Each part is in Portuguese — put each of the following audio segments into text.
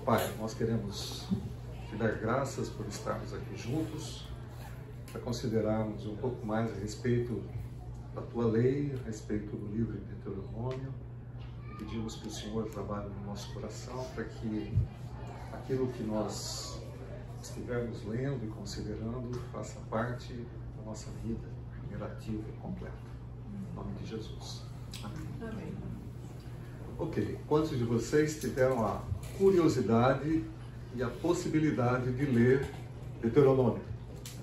Pai, nós queremos te dar graças por estarmos aqui juntos, para considerarmos um pouco mais a respeito da tua lei, a respeito do livro de Deuteronômio. Pedimos que o Senhor trabalhe no nosso coração para que aquilo que nós estivermos lendo e considerando faça parte da nossa vida relativa e completa. Em nome de Jesus. Amém. Amém. Ok, quantos de vocês tiveram a curiosidade e a possibilidade de ler Deuteronômio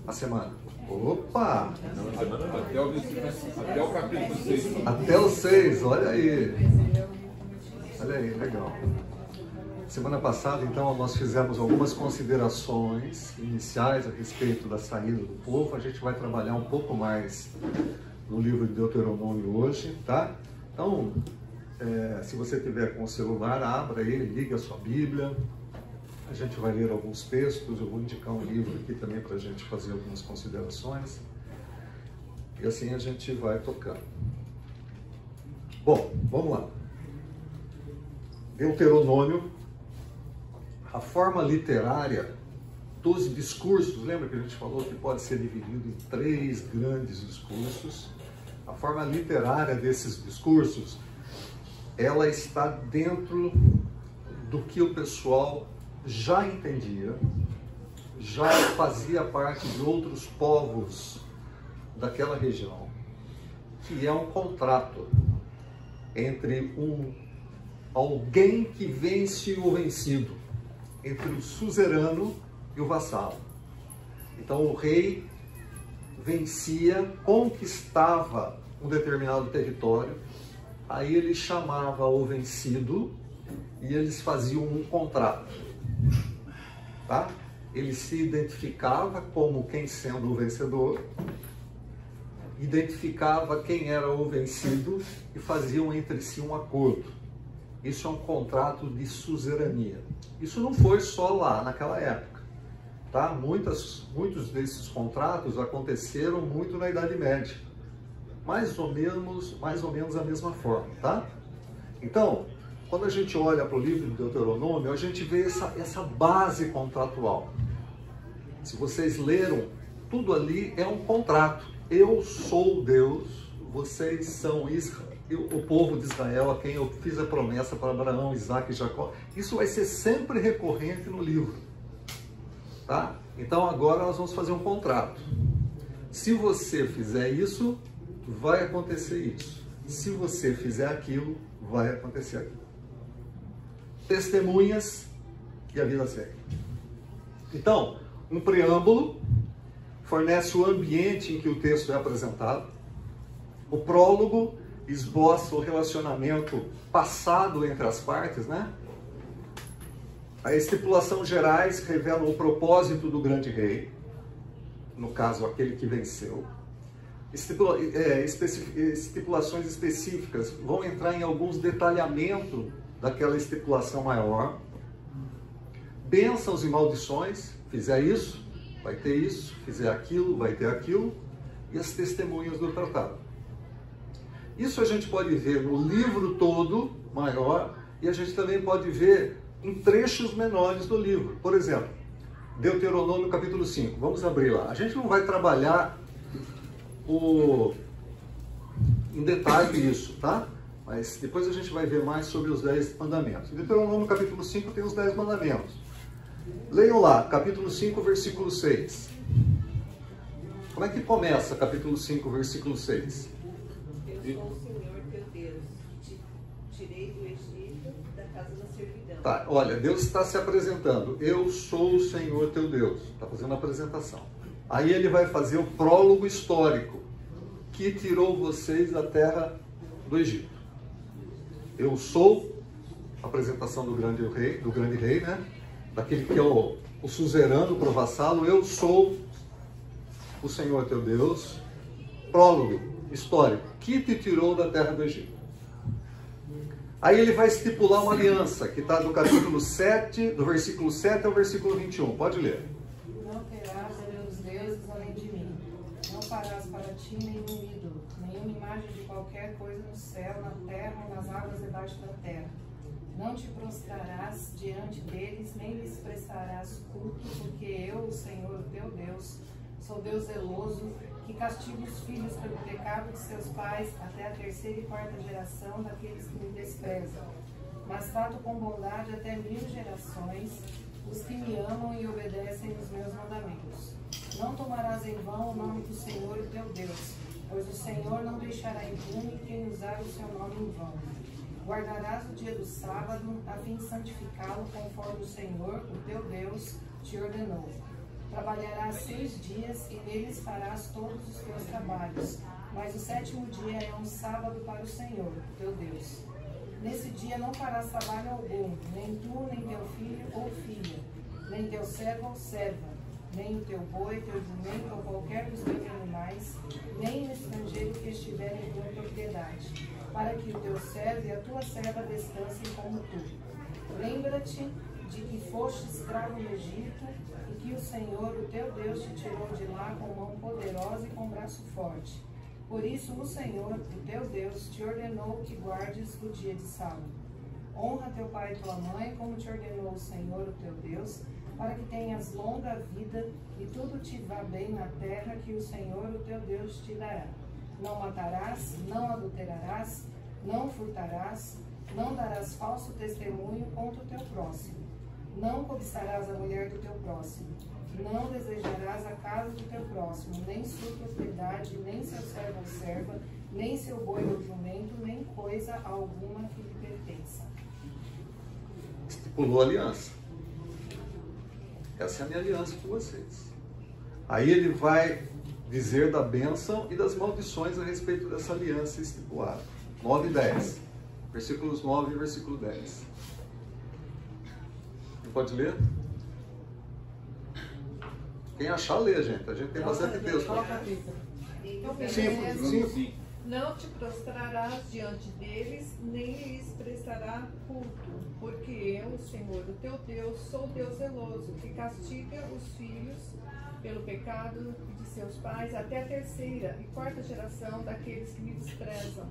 a semana? Opa! Até o capítulo 6. Até o 6, olha aí. Olha aí, legal. Semana passada, então, nós fizemos algumas considerações iniciais a respeito da saída do povo. A gente vai trabalhar um pouco mais no livro de Deuteronômio hoje, tá? Então, se você tiver com o celular, abra ele, ligue a sua Bíblia. A gente vai ler alguns textos, eu vou indicar um livro aqui também para a gente fazer algumas considerações. E assim a gente vai tocando. Bom, vamos lá. Deuteronômio, a forma literária dos discursos, lembra que a gente falou que pode ser dividido em 3 grandes discursos? A forma literária desses discursos, ela está dentro do que o pessoal já entendia, já fazia parte de outros povos daquela região, que é um contrato entre alguém que vence o vencido, entre o suzerano e o vassalo. Então o rei vencia, conquistava um determinado território, aí ele chamava o vencido e eles faziam um contrato, tá? Ele se identificava como quem sendo o vencedor, identificava quem era o vencido e faziam entre si um acordo. Isso é um contrato de suzerania. Isso não foi só lá naquela época, tá? Muitos desses contratos aconteceram muito na Idade Média, mais ou menos a mesma forma, tá? Então, quando a gente olha para o livro de Deuteronômio, a gente vê essa base contratual. Se vocês leram, tudo ali é um contrato. Eu sou Deus, vocês são o povo de Israel, a quem eu fiz a promessa para Abraão, Isaac e Jacó. Isso vai ser sempre recorrente no livro, tá? Então agora nós vamos fazer um contrato. Se você fizer isso, vai acontecer isso. Se você fizer aquilo, vai acontecer aquilo. Testemunhas e a vida segue. Então, um preâmbulo fornece o ambiente em que o texto é apresentado. O prólogo esboça o relacionamento passado entre as partes, né? A estipulação gerais revela o propósito do grande rei, no caso, aquele que venceu. Estipulações específicas vão entrar em alguns detalhamentos daquela estipulação maior. Bênçãos e maldições, fizer isso, vai ter isso, fizer aquilo, vai ter aquilo, e as testemunhas do tratado. Isso a gente pode ver no livro todo, maior, e a gente também pode ver em trechos menores do livro. Por exemplo, Deuteronômio capítulo 5, vamos abrir lá. A gente não vai trabalhar em detalhe isso, tá? Mas depois a gente vai ver mais sobre os 10 mandamentos. Deuteronômio capítulo 5 tem os 10 mandamentos. Leiam lá, capítulo 5, versículo 6. Como é que começa capítulo 5, versículo 6? Eu sou o Senhor teu Deus, que te tirei do Egito, da casa da servidão. Tá, olha, Deus está se apresentando. Eu sou o Senhor teu Deus. Está fazendo a apresentação. Aí ele vai fazer o prólogo histórico, que tirou vocês da terra do Egito. Eu sou, a apresentação do grande rei, né? Daquele que é o suzerano para o vassalo. Eu sou o Senhor teu Deus. Prólogo histórico, que te tirou da terra do Egito. Aí ele vai estipular uma aliança, que está do capítulo 7, do versículo 7 ao versículo 21. Pode ler. Não terás outros deuses além de mim. Não farás para ti nenhum ídolo, nenhuma imagem de qualquer coisa no céu, na terra ou nas águas debaixo da terra. Não te prostrarás diante deles, nem lhes prestarás culto, porque eu, o Senhor, o teu Deus, sou Deus zeloso, que castigo os filhos pelo pecado de seus pais até a 3ª e 4ª geração daqueles que me desprezam. Mas trato com bondade até 1000 gerações os que me amam e obedecem os meus mandamentos. Não tomarás em vão o nome do Senhor, o teu Deus, pois o Senhor não deixará impune quem usar o seu nome em vão. Guardarás o dia do sábado, a fim de santificá-lo, conforme o Senhor, o teu Deus, te ordenou. Trabalharás 6 dias e neles farás todos os teus trabalhos, mas o 7º dia é um sábado para o Senhor, teu Deus. Nesse dia não farás trabalho algum, nem tu, nem teu filho ou filha, nem teu servo ou serva, nem o teu boi, teu jumento ou qualquer dos teus animais, nem o estrangeiro que estiver em tua propriedade, para que o teu servo e a tua serva descansem como tu. Lembra-te de que foste escravo no Egito e que o Senhor, o teu Deus, te tirou de lá com mão poderosa e com braço forte. Por isso o Senhor, o teu Deus, te ordenou que guardes o dia de sábado. Honra teu pai e tua mãe, como te ordenou o Senhor, o teu Deus, para que tenhas longa vida e tudo te vá bem na terra que o Senhor, o teu Deus, te dará. Não matarás, não adulterarás, não furtarás, não darás falso testemunho contra o teu próximo. Não cobiçarás a mulher do teu próximo. Não desejarás a casa do teu próximo, nem sua propriedade, nem seu servo ou serva, nem seu boi ou jumento, nem coisa alguma que lhe pertença. Estipulou a aliança. Essa é a minha aliança com vocês. Aí ele vai dizer da bênção e das maldições a respeito dessa aliança estipulada. 9 e 10. Versículos 9 e versículo 10. Não pode ler? Quem achar, lê, gente. A gente tem bastante texto. Sim. Não te prostrarás diante deles, nem lhes prestará culto, porque eu, o Senhor, o teu Deus, sou Deus zeloso, que castiga os filhos pelo pecado de seus pais até a 3ª e 4ª geração daqueles que me desprezam.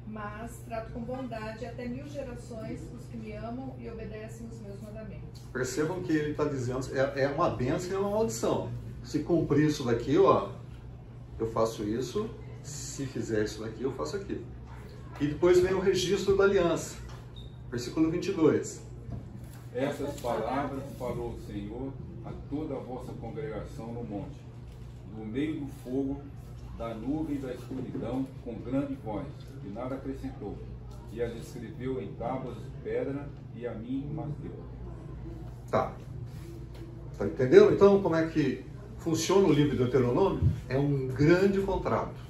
Mas trato com bondade até 1000 gerações os que me amam e obedecem os meus mandamentos. Percebam que ele está dizendo, é uma bênção e uma maldição. Se cumprir isso daqui, ó, eu faço isso. Se fizer isso daqui, eu faço aquilo. E depois vem o registro da aliança. Versículo 22. Essas palavras falou o Senhor a toda a vossa congregação no monte, no meio do fogo, da nuvem e da escuridão, com grande voz, e nada acrescentou. E as escreveu em tábuas de pedra, e a mim mas deu. Tá. Tá entendendo? Então, como é que funciona o livro de Deuteronômio? É um grande contrato.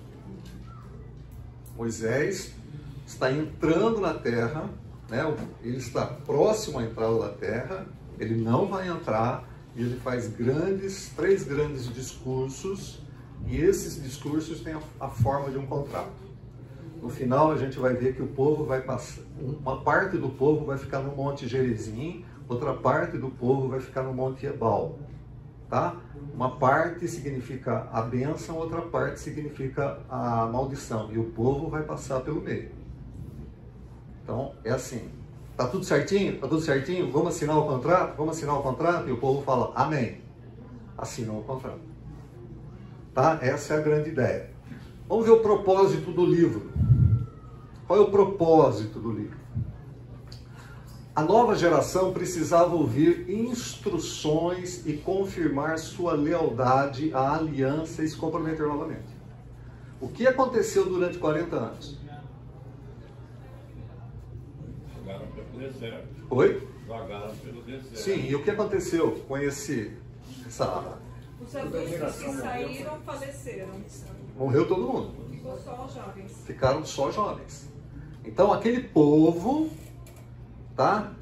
Moisés está entrando na terra, né? Ele está próximo à entrada da terra, ele não vai entrar, e ele faz 3 grandes discursos, e esses discursos têm a forma de um contrato. No final a gente vai ver que o povo vai passar, uma parte do povo vai ficar no Monte Gerizim, outra parte do povo vai ficar no Monte Ebal. Tá? Uma parte significa a bênção, outra parte significa a maldição. E o povo vai passar pelo meio. Então, é assim. Tá tudo certinho? Tá tudo certinho? Vamos assinar o contrato? Vamos assinar o contrato? E o povo fala, amém. Assinam o contrato. Tá? Essa é a grande ideia. Vamos ver o propósito do livro. Qual é o propósito do livro? A nova geração precisava ouvir instruções e confirmar sua lealdade à aliança e se comprometer novamente. O que aconteceu durante 40 anos? Vagaram pelo deserto. Oi? Vagaram pelo deserto. Sim, e o que aconteceu com essa... Os adultos que saíram faleceram. Morreu todo mundo. Ficou só os jovens. Ficaram só jovens. Então aquele povo, tá,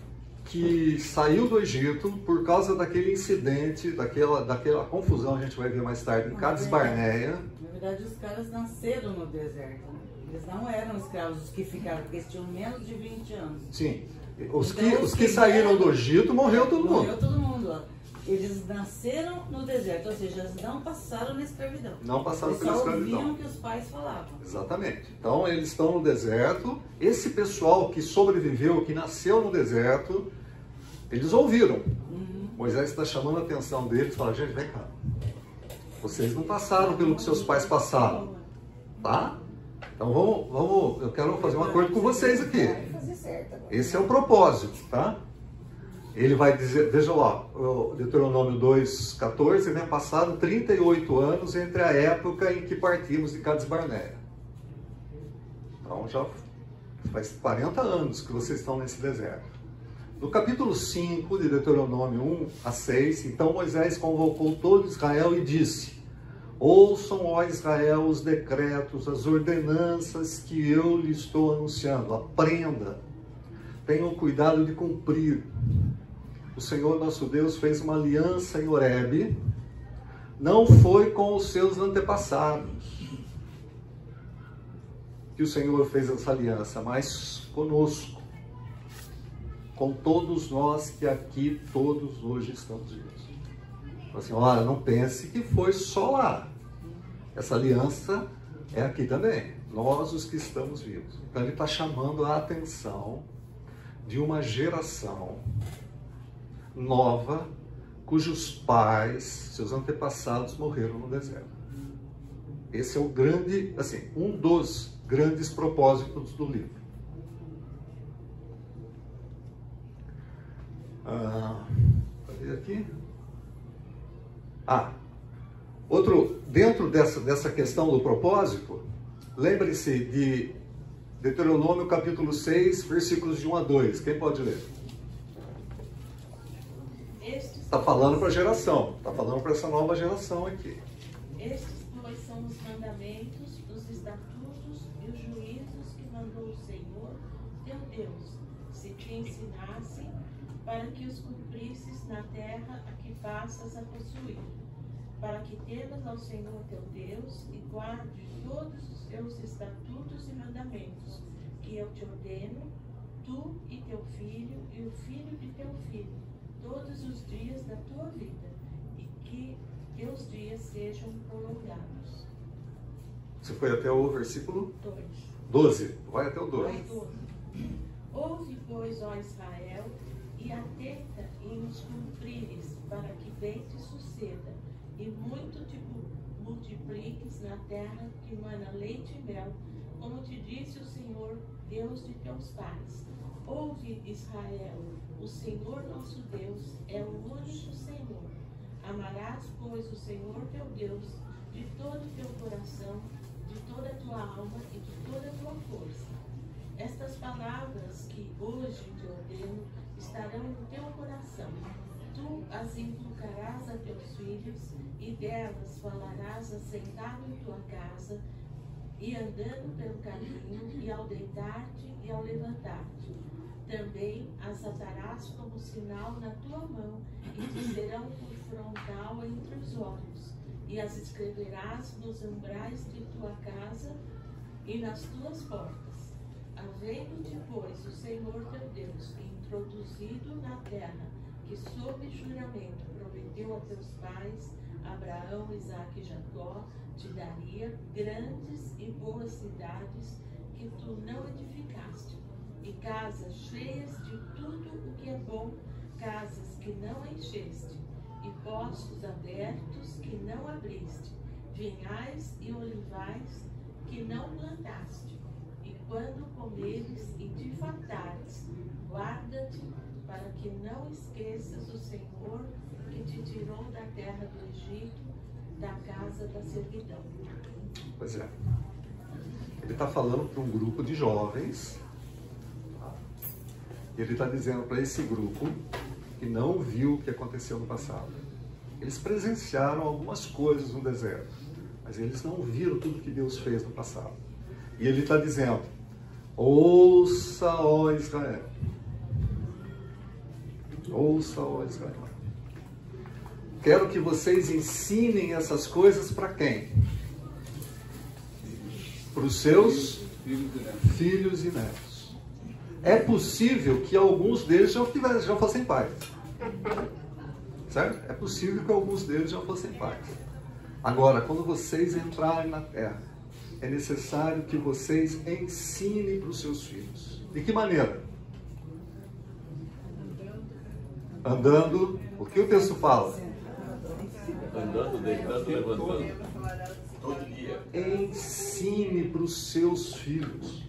que saiu do Egito por causa daquele incidente, daquela confusão, a gente vai ver mais tarde, em Cades Barneia. Na verdade, os caras nasceram no deserto, né? Eles não eram escravos, os que ficaram, porque eles tinham menos de 20 anos. Sim. Os que saíram do Egito, morreu todo mundo. Morreu todo mundo lá. Eles nasceram no deserto, ou seja, eles não passaram na escravidão. Não passaram Eles pela só escravidão. ouviam o que os pais falavam. Exatamente. Então eles estão no deserto. Esse pessoal que sobreviveu, que nasceu no deserto, eles ouviram. Moisés está chamando a atenção deles e fala, gente, vem cá. Vocês não passaram pelo que seus pais passaram. Tá? Então vamos, eu quero fazer um acordo com vocês aqui. Esse é o propósito, tá? Ele vai dizer, veja lá, o Deuteronômio 2,14, né? Passaram 38 anos entre a época em que partimos de Cades Barneia. Então já faz 40 anos que vocês estão nesse deserto. No capítulo 5 de Deuteronômio 1 a 6, então Moisés convocou todo Israel e disse: ouçam, ó Israel, os decretos, as ordenanças que eu lhe estou anunciando. Aprenda, tenham cuidado de cumprir. O Senhor nosso Deus fez uma aliança em Horebe, não foi com os seus antepassados que o Senhor fez essa aliança, mas conosco, com todos nós que aqui todos hoje estamos vivos. Assim, olha, não pense que foi só lá. Essa aliança é aqui também, nós os que estamos vivos. Então ele está chamando a atenção de uma geração nova, cujos pais, seus antepassados morreram no deserto. Esse é o grande, assim, um dos grandes propósitos do livro. Cadê aqui? Outro, dentro dessa questão do propósito, lembre-se de Deuteronômio capítulo 6, versículos de 1 a 2. Quem pode ler? Está falando para a geração, está falando para essa nova geração aqui. Estes, pois, são os mandamentos, os estatutos e os juízos que mandou o Senhor, teu Deus, se te ensinasse, para que os cumprisses na terra a que passas a possuir, para que temas ao Senhor teu Deus e guardes todos os teus estatutos e mandamentos, que eu te ordeno, tu e teu filho e o filho de teu filho, todos os dias da tua vida, e que teus dias sejam prolongados. Você foi até o versículo 2. 12. Vai até o 12. Ouve, pois, ó Israel, e atenta em os cumprires, para que bem te suceda, e muito te multipliques na terra que mana leite e mel, como te disse o Senhor, Deus de teus pais. Ouve, Israel, o Senhor nosso Deus é o único Senhor. Amarás, pois, o Senhor teu Deus de todo o teu coração, de toda a tua alma e de toda a tua força. Estas palavras que hoje te ordeno estarão no teu coração. Tu as inculcarás a teus filhos, e delas falarás assentado em tua casa, e andando pelo caminho, e ao deitar-te e ao levantar-te. Também as atarás como sinal na tua mão, e te serão por frontal entre os olhos, e as escreverás nos umbrais de tua casa e nas tuas portas. Havendo-te, pois, o Senhor teu Deus introduzido na terra, que sob juramento prometeu a teus pais, Abraão, Isaque e Jacó, te daria grandes e boas cidades que tu não edificaste, e casas cheias de tudo o que é bom, casas que não encheste, e poços abertos que não abriste, vinhais e olivais que não plantaste. E quando comeres e te fartares, guarda-te para que não esqueças o Senhor que te tirou da terra do Egito, da casa da servidão. Pois é. Ele está falando para um grupo de jovens. E ele está dizendo para esse grupo que não viu o que aconteceu no passado. Eles presenciaram algumas coisas no deserto, mas eles não viram tudo que Deus fez no passado. E ele está dizendo: ouça, ó Israel. Ouça, ó Israel. Quero que vocês ensinem essas coisas para quem? Para os seus filhos e netos. É possível que alguns deles já fossem pais. certo? É possível que alguns deles já fossem pais. Agora, quando vocês entrarem na terra, é necessário que vocês ensinem para os seus filhos. De que maneira? Andando. O que o texto fala? Andando, deitando, levantando. Todo dia. Ensine para os seus filhos.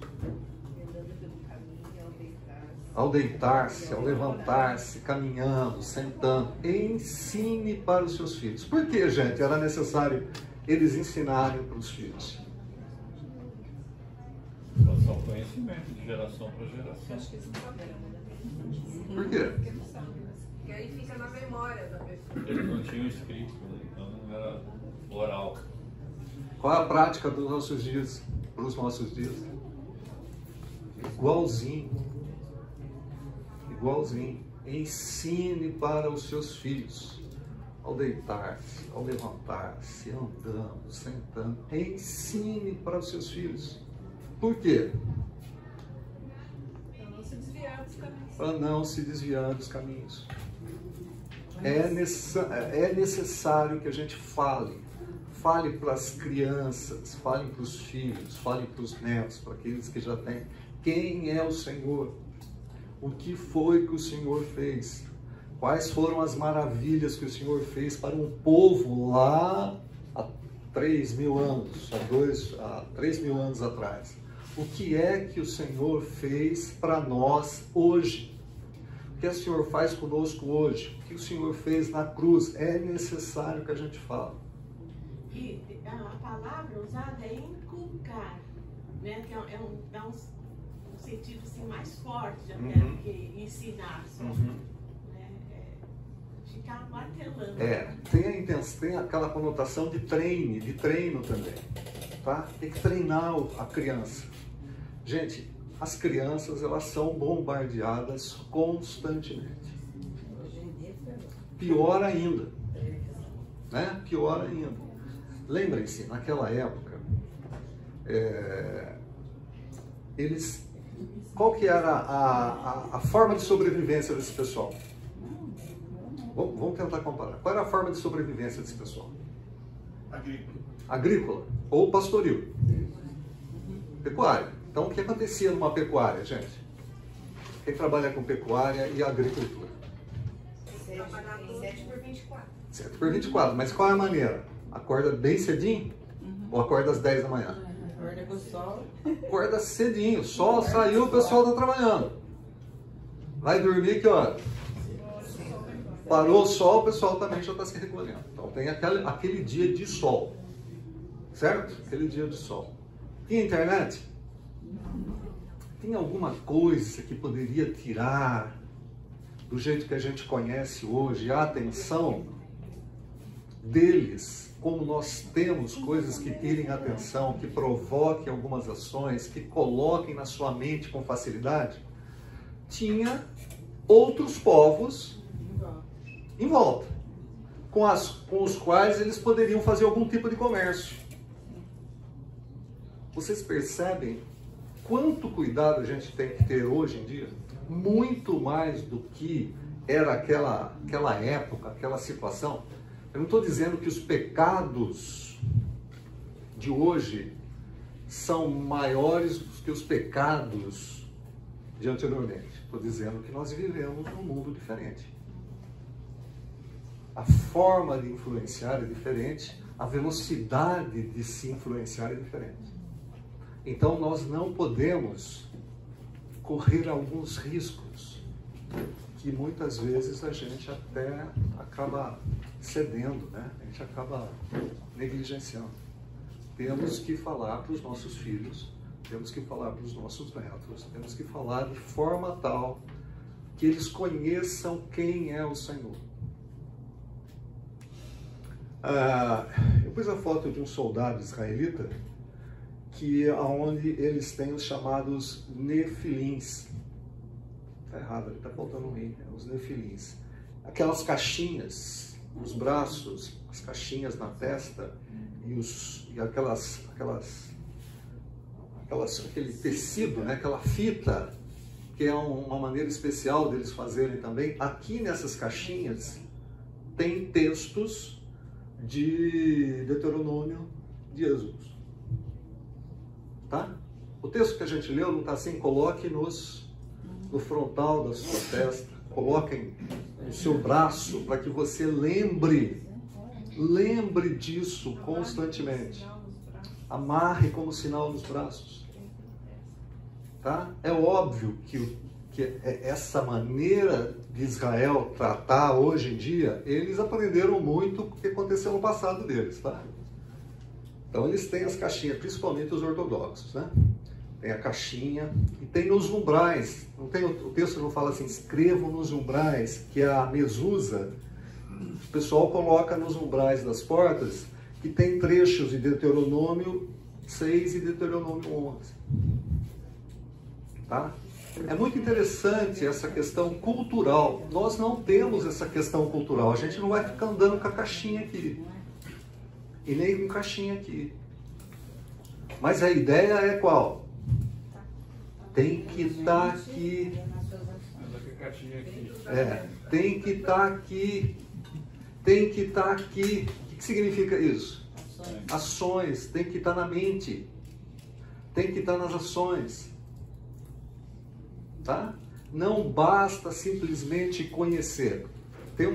Ao deitar-se, ao levantar-se, caminhando, sentando. Ensine para os seus filhos. Por que, gente, era necessário eles ensinarem para os filhos? Passar o conhecimento de geração para geração. Acho que eles não sabiam. Por quê? Porque não sabem, mas porque aí fica na memória da pessoa. Eles não tinham escrito, né? Então não era oral. Qual é a prática dos nossos dias, para os nossos dias? Igualzinho. Igualzinho. Ensine para os seus filhos. Ao deitar-se, ao levantar-se, andando, sentando. Ensine para os seus filhos. Por quê? Para não se desviar dos caminhos. Para não se desviar dos caminhos. É necessário que a gente fale. Fale para as crianças, fale para os filhos, fale para os netos, para aqueles que já têm. Quem é o Senhor? O que foi que o Senhor fez? Quais foram as maravilhas que o Senhor fez para um povo lá há 3.000 anos, há 3.000 anos atrás? O que é que o Senhor fez para nós hoje? O que o Senhor faz conosco hoje? O que o Senhor fez na cruz? É necessário que a gente fale. E a palavra usada é inculcar, né? Que dá um sentido assim, mais forte até do que ensinar só. Né? Ficar martelando. Tem aquela conotação de treino também. Tá? Tem que treinar a criança. Gente, as crianças, elas são bombardeadas constantemente. Pior ainda. Né? Pior ainda. Lembrem-se, naquela época, qual que era a forma de sobrevivência desse pessoal? Vamos tentar comparar. Qual era a forma de sobrevivência desse pessoal? Agrícola ou pastoril. Pecuária. Então, o que acontecia numa pecuária, gente? Quem trabalha com pecuária e agricultura? 7 por 24. 7 por 24. Mas qual é a maneira? Acorda bem cedinho? Ou acorda às 10 da manhã? Acorda com o sol. Acorda cedinho. O sol saiu, o pessoal está trabalhando. Vai dormir que hora? Parou o sol, o pessoal também já está se recolhendo. Então tem aquele dia de sol. Certo? Aquele dia de sol. Tinha internet? Tem alguma coisa que poderia tirar do jeito que a gente conhece hoje a atenção deles, como nós temos coisas que tirem a atenção, que provoquem algumas ações, que coloquem na sua mente com facilidade? Tinha outros povos em volta, com os quais eles poderiam fazer algum tipo de comércio. Vocês percebem quanto cuidado a gente tem que ter hoje em dia? Muito mais do que era aquela época, aquela situação. Eu não estou dizendo que os pecados de hoje são maiores do que os pecados de anteriormente. Estou dizendo que nós vivemos num mundo diferente. A forma de influenciar é diferente, a velocidade de se influenciar é diferente. Então nós não podemos correr alguns riscos que muitas vezes a gente até acaba cedendo, né? A gente acaba negligenciando. Temos que falar para os nossos filhos, temos que falar para os nossos netos, temos que falar de forma tal que eles conheçam quem é o Senhor. Eu pus a foto de um soldado israelita onde eles têm os chamados nefilins. Está errado, está faltando um i, os nefilins. Aquelas caixinhas nos braços, as caixinhas na testa e aquele tecido, né? Aquela fita, que é uma maneira especial deles fazerem também. Aqui nessas caixinhas tem textos de Deuteronômio, de Êxodo. Tá? O texto que a gente leu não está assim, coloque no frontal da sua testa, coloquem no seu braço, para que você lembre disso constantemente. Amarre como sinal nos braços. Tá? É óbvio que essa maneira de Israel tratar hoje em dia, eles aprenderam muito o que aconteceu no passado deles, tá? Então eles têm as caixinhas, principalmente os ortodoxos, né? Tem a caixinha e tem nos umbrais. Não tem, o texto não fala assim, escrevam nos umbrais, que é a mezuzá. O pessoal coloca nos umbrais das portas, que tem trechos de Deuteronômio 6 e Deuteronômio 11. Tá? É muito interessante essa questão cultural. Nós não temos essa questão cultural. A gente não vai ficar andando com a caixinha aqui. E nem com caixinha aqui. Mas a ideia é qual? Tem que estar aqui. Tem que estar aqui. Tem que estar aqui. O que significa isso? Ações. Tem que estar na mente. Tem que estar nas ações. Tá? Não basta simplesmente conhecer. Tem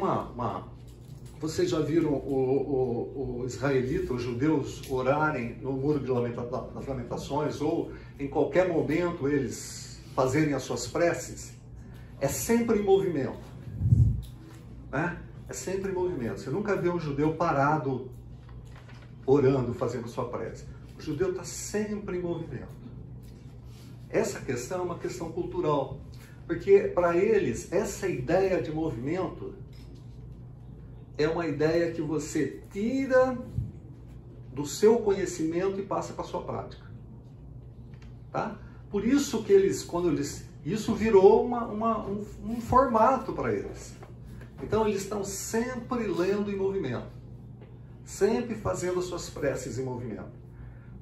vocês já viram o israelita, os judeus orarem no muro das lamentações, ou em qualquer momento eles fazerem as suas preces? É sempre em movimento. Né? É sempre em movimento. Você nunca vê um judeu parado orando, fazendo sua prece. O judeu está sempre em movimento. Essa questão é uma questão cultural, porque para eles essa ideia de movimento é uma ideia que você tira do seu conhecimento e passa para a sua prática. Tá? Por isso que isso virou um formato para eles. Então eles estão sempre lendo em movimento, sempre fazendo as suas preces em movimento.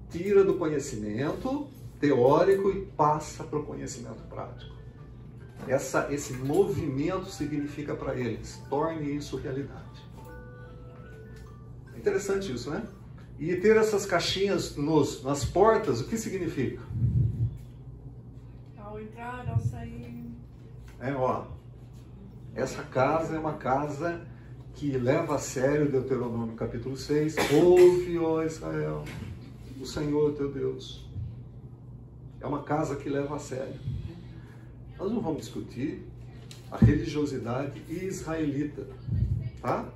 Tira do conhecimento teórico e passa para o conhecimento prático. Esse movimento significa para eles, torne isso realidade. É interessante isso, né? E ter essas caixinhas nas portas, o que significa? Ao entrar, ao sair. Essa casa é uma casa que leva a sério Deuteronômio capítulo 6. Ouve, ó Israel, o Senhor teu Deus. É uma casa que leva a sério. Nós não vamos discutir a religiosidade israelita, tá?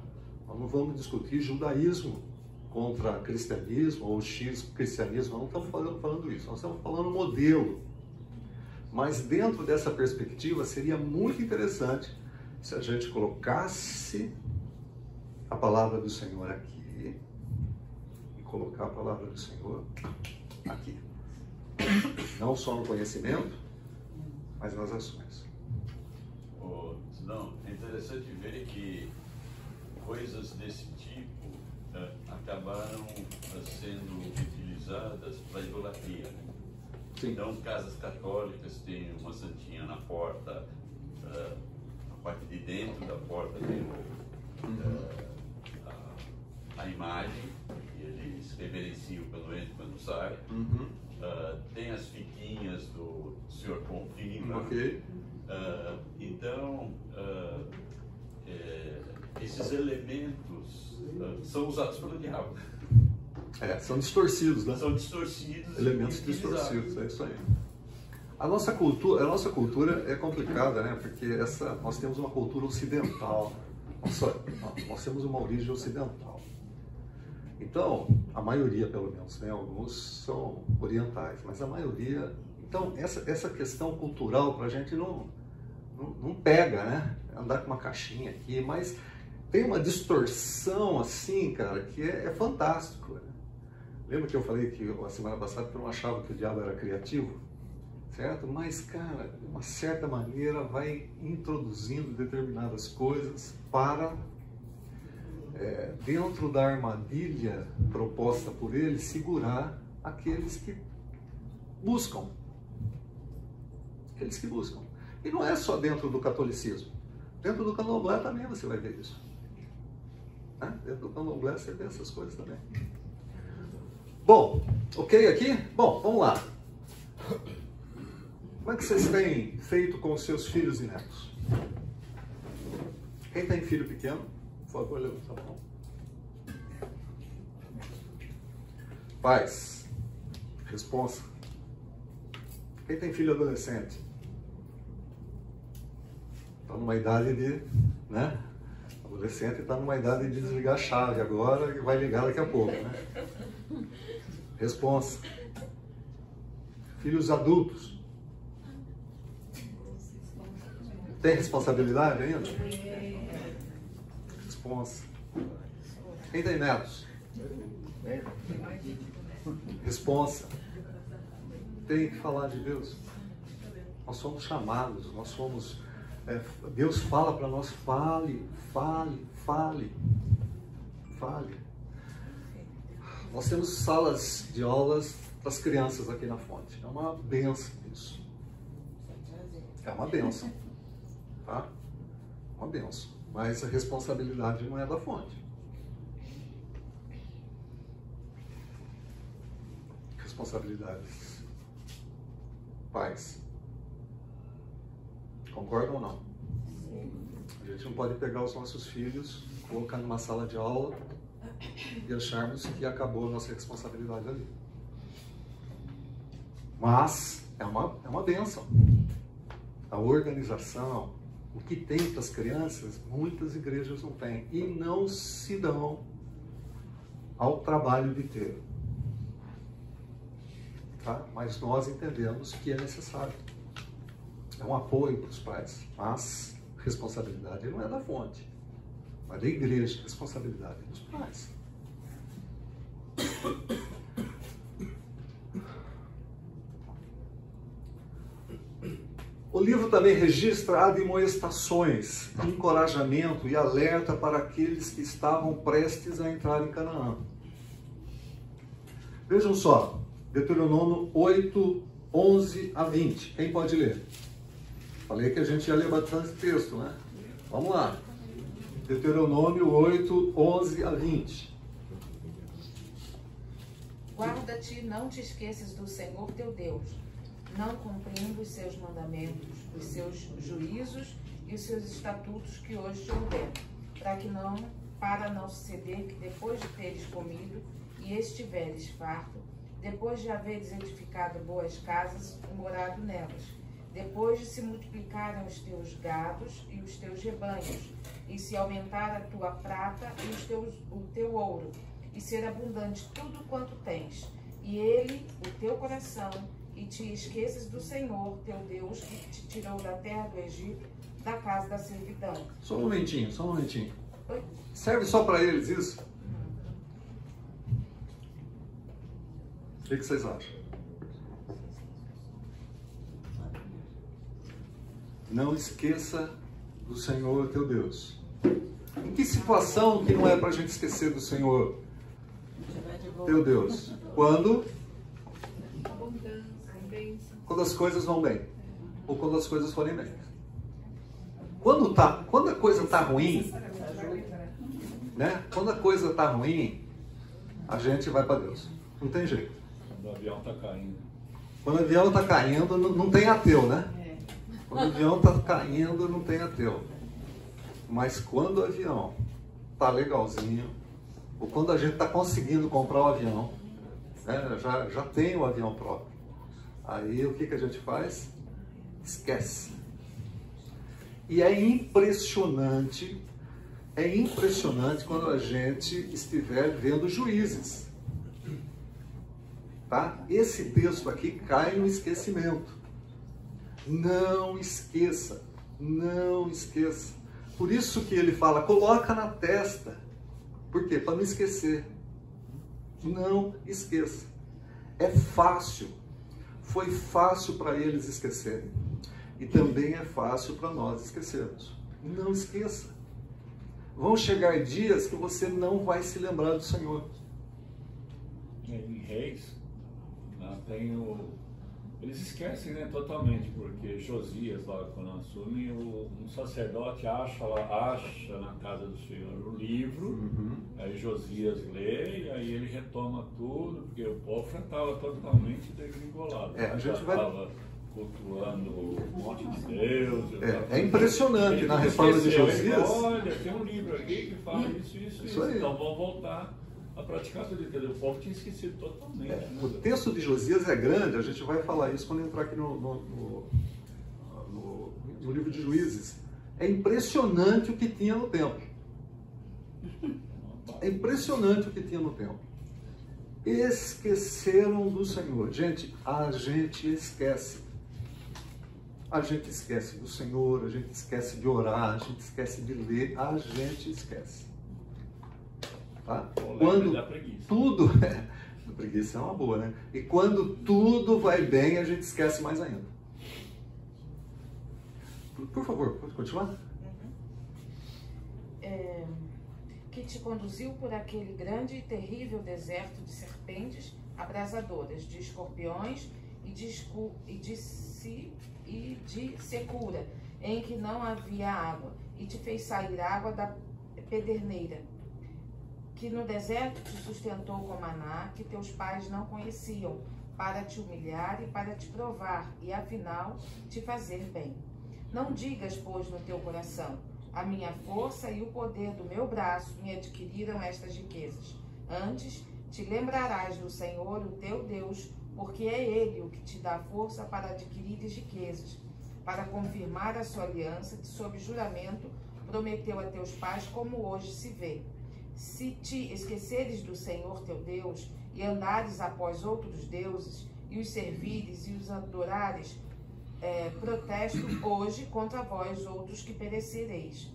Nós não vamos discutir judaísmo contra cristianismo ou x-cristianismo. Nós não estamos falando isso. Nós estamos falando modelo. Mas dentro dessa perspectiva seria muito interessante se a gente colocasse a palavra do Senhor aqui e colocar a palavra do Senhor aqui. Não só no conhecimento, mas nas ações. Não, é interessante ver que coisas desse tipo acabaram sendo utilizadas para idolatria. Né? Sim. Então, casas católicas têm uma santinha na porta, a parte de dentro da porta tem a imagem, que eles reverenciam quando entra e quando sai. Tem as fitinhas do Senhor Confirma. Ok. Então, esses elementos são usados pelo diabo. São distorcidos, né? São distorcidos. Elementos distorcidos, é isso aí. A nossa cultura é complicada, né? Porque nós temos uma cultura ocidental. Nós temos uma origem ocidental. Então, a maioria, pelo menos, né? Alguns são orientais, mas a maioria... Então, essa questão cultural para a gente não pega, né? Andar com uma caixinha aqui, mas tem uma distorção assim, cara, que é fantástico. Né? Lembra que eu falei que a semana passada que eu não achava que o diabo era criativo? Certo? Mas, cara, de uma certa maneira vai introduzindo determinadas coisas para... dentro da armadilha proposta por ele, segurar aqueles que buscam. Aqueles que buscam. E não é só dentro do catolicismo. Dentro do candomblé também você vai ver isso. Né? Dentro do candomblé você vê essas coisas também. Bom, ok aqui? Bom, vamos lá. Como é que vocês têm feito com os seus filhos e netos? Quem tem filho pequeno, por favor, levanta a mão. Pais, responsa. Quem tem filho adolescente? Está numa idade de, né? Adolescente está numa idade de desligar a chave agora e vai ligar daqui a pouco, né? Responsa. Filhos adultos. Tem responsabilidade ainda? Responsa. Quem tem netos? Responsa. Tem que falar de Deus. Nós somos chamados, nós somos... Deus fala para nós, fale, fale, fale, fale. Nós temos salas de aulas para as crianças aqui na Fonte. É uma benção isso. É uma benção. Tá? Uma benção. Mas a responsabilidade não é da Fonte. Responsabilidades. Pais. Concordam ou não? Sim. A gente não pode pegar os nossos filhos, colocar numa sala de aula e acharmos que acabou a nossa responsabilidade ali. Mas é uma bênção. A organização, o que tem para as crianças, muitas igrejas não têm. E não se dão ao trabalho de ter. Tá? Mas nós entendemos que é necessário. É um apoio para os pais, mas responsabilidade não é da Fonte, mas da igreja, responsabilidade dos pais. O livro também registra admoestações, encorajamento e alerta para aqueles que estavam prestes a entrar em Canaã. Vejam só, Deuteronômio 8, 11 a 20. Quem pode ler? Falei que a gente ia ler bastante texto, né? Vamos lá. Deuteronômio 8, 11 a 20. Guarda-te, não te esqueças do Senhor teu Deus, não cumprindo os seus mandamentos, os seus juízos e os seus estatutos que hoje te ordeno, para não suceder que depois de teres comido e estiveres farto, depois de haveres edificado boas casas e morado nelas, depois de se multiplicarem os teus gados e os teus rebanhos, e se aumentar a tua prata e o teu ouro, e ser abundante tudo quanto tens, e ele, o teu coração, e te esqueças do Senhor, teu Deus, que te tirou da terra do Egito, da casa da servidão. Só um momentinho. Oi? Serve só para eles isso? O que vocês acham? Não esqueça do Senhor teu Deus. Em que situação que não é para a gente esquecer do Senhor teu Deus? Quando as coisas vão bem. Ou quando as coisas forem bem. Quando a coisa está ruim, né? Quando a coisa está ruim, a gente vai para Deus. Não tem jeito. Quando o avião está caindo. Quando o avião está caindo, não tem ateu, né? Quando o avião está caindo, não tem ateu. Mas quando o avião está legalzinho, ou quando a gente está conseguindo comprar o avião, né, já tem o avião próprio, aí o que a gente faz? Esquece. E é impressionante quando a gente estiver vendo Juízes. Tá? Esse texto aqui cai no esquecimento. Não esqueça, não esqueça. Por isso que ele fala, coloca na testa. Por quê? Para não esquecer. Não esqueça. É fácil. Foi fácil para eles esquecerem. E também é fácil para nós esquecermos. Não esqueça. Vão chegar dias que você não vai se lembrar do Senhor. Em Reis, lá tem Eles esquecem, né, totalmente, porque Josias, lá quando assume, um sacerdote acha na casa do Senhor o livro, aí Josias lê e aí ele retoma tudo, porque o povo já estava totalmente degringolado. A gente estava cultuando o monte de Deus. É impressionante na reforma de Josias. Olha, tem um livro aqui que fala isso. Então vamos voltar a praticar tudo, entendeu? O povo tinha esquecido totalmente. O texto de Josias é grande, a gente vai falar isso quando entrar aqui no livro de Juízes. É impressionante o que tinha no templo. É impressionante o que tinha no templo. Esqueceram do Senhor. Gente, a gente esquece. A gente esquece do Senhor, a gente esquece de orar, a gente esquece de ler, a gente esquece. Tá? Quando tudo... preguiça é uma boa, né? E quando tudo vai bem, a gente esquece mais ainda. Por favor, pode continuar? Que te conduziu por aquele grande e terrível deserto de serpentes abrasadoras, de escorpiões e de secura, em que não havia água, e te fez sair água da pederneira, que no deserto te sustentou com maná, que teus pais não conheciam, para te humilhar e para te provar, e afinal te fazer bem. Não digas, pois, no teu coração: a minha força e o poder do meu braço me adquiriram estas riquezas. Antes, te lembrarás do Senhor, o teu Deus, porque é Ele o que te dá força para adquirir riquezas, para confirmar a sua aliança, que sob juramento prometeu a teus pais, como hoje se vê. Se te esqueceres do Senhor teu Deus, e andares após outros deuses, e os servires e os adorares, protesto hoje contra vós outros que perecereis,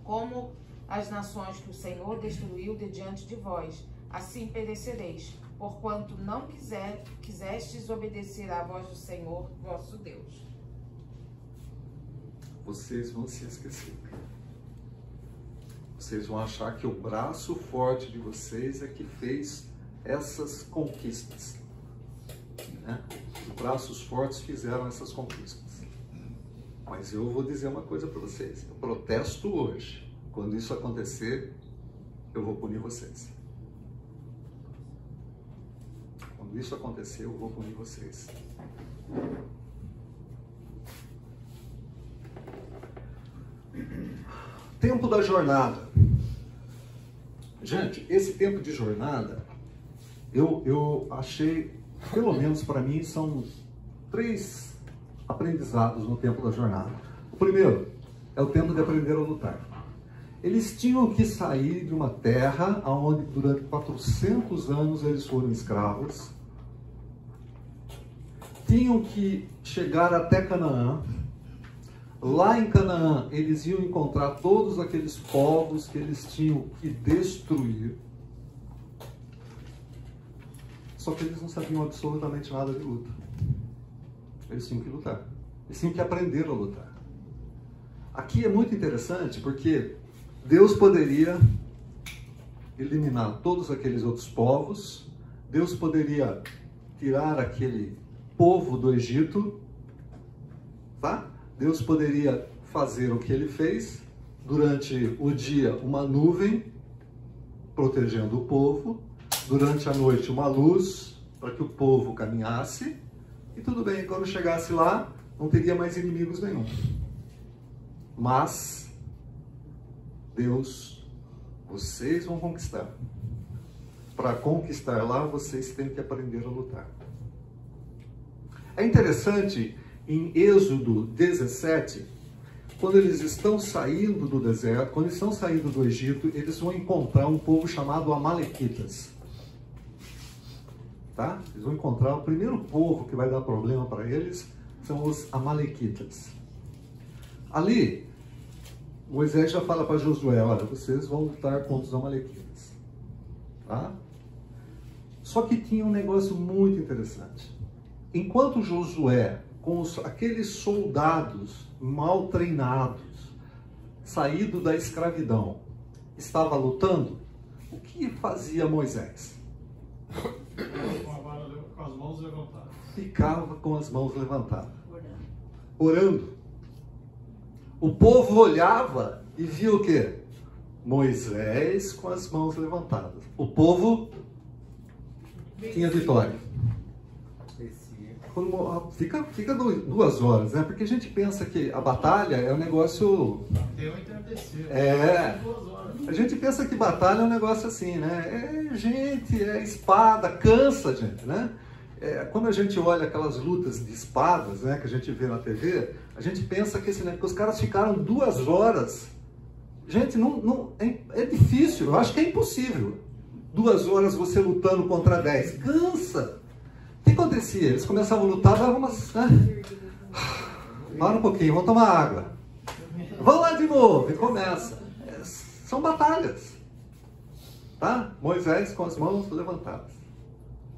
como as nações que o Senhor destruiu de diante de vós, assim perecereis, porquanto não quisestes obedecer à voz do Senhor vosso Deus. Vocês vão se esquecer. Vocês vão achar que o braço forte de vocês é que fez essas conquistas. Né? Os braços fortes fizeram essas conquistas. Mas eu vou dizer uma coisa para vocês. Eu protesto hoje. Quando isso acontecer, eu vou punir vocês. Quando isso acontecer, eu vou punir vocês. Tempo da jornada. Gente, esse tempo de jornada, eu achei, pelo menos para mim, são 3 aprendizados no tempo da jornada. O primeiro é o tempo de aprender a lutar. Eles tinham que sair de uma terra onde durante 400 anos eles foram escravos. Tinham que chegar até Canaã. Lá em Canaã, eles iam encontrar todos aqueles povos que eles tinham que destruir. Só que eles não sabiam absolutamente nada de luta. Eles tinham que lutar. Eles tinham que aprender a lutar. Aqui é muito interessante porque Deus poderia eliminar todos aqueles outros povos. Deus poderia tirar aquele povo do Egito, tá? Deus poderia fazer o que ele fez, durante o dia uma nuvem protegendo o povo, durante a noite uma luz para que o povo caminhasse, e tudo bem, quando chegasse lá não teria mais inimigos nenhum. Mas Deus, vocês vão conquistar. Para conquistar lá, vocês têm que aprender a lutar. É interessante, em Êxodo 17, quando eles estão saindo do deserto, quando eles estão saindo do Egito, eles vão encontrar um povo chamado Amalequitas. Tá? Eles vão encontrar o primeiro povo que vai dar problema para eles, são os Amalequitas. Ali, Moisés já fala para Josué: olha, vocês vão lutar contra os Amalequitas. Tá? Só que tinha um negócio muito interessante. Enquanto Josué, com aqueles soldados mal treinados, saído da escravidão, estava lutando, o que fazia Moisés? Com as mãos levantadas. ficava com as mãos levantadas, orando. O povo olhava e via o quê? Moisés com as mãos levantadas. O povo tinha vitória. Fica 2 horas, né? Porque a gente pensa que a batalha é um negócio... A gente pensa que batalha é um negócio assim, né? É espada, cansa, gente, né? Quando a gente olha aquelas lutas de espadas, né, que a gente vê na TV, a gente pensa que, que os caras ficaram 2 horas. Gente, é difícil, eu acho que é impossível. 2 horas você lutando contra 10. Cansa! O que acontecia? Eles começavam a lutar, davam umas... Para um pouquinho, vamos tomar água. Vamos lá de novo, e começa. São batalhas. Tá? Moisés com as mãos levantadas.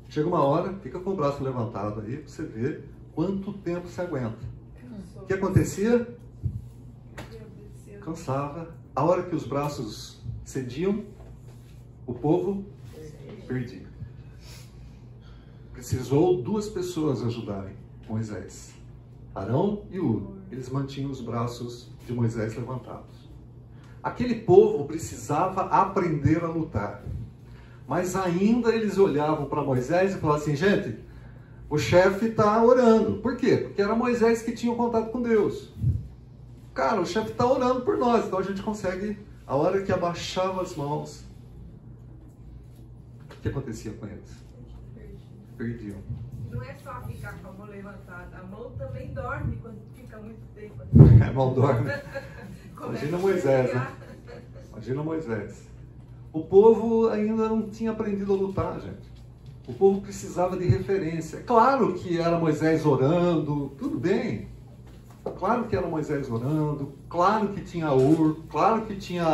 Chega uma hora, fica com o braço levantado aí, para você ver quanto tempo se aguenta. O que acontecia? Cansava. A hora que os braços cediam, o povo perdia. Precisou 2 pessoas ajudarem Moisés. Arão e Hur. Eles mantinham os braços de Moisés levantados. Aquele povo precisava aprender a lutar. Mas ainda eles olhavam para Moisés e falavam assim, gente, o chefe está orando. Por quê? Porque era Moisés que tinha o contato com Deus. Cara, o chefe está orando por nós, então a gente consegue, a hora que abaixava as mãos, o que acontecia com eles? Perdiam. Não é só ficar com a mão levantada, a mão também dorme quando fica muito tempo. A mão dorme. Imagina Moisés, né? Imagina Moisés. O povo ainda não tinha aprendido a lutar, gente. O povo precisava de referência. Claro que era Moisés orando, tudo bem. Claro que era Moisés orando, claro que tinha Hur, claro que tinha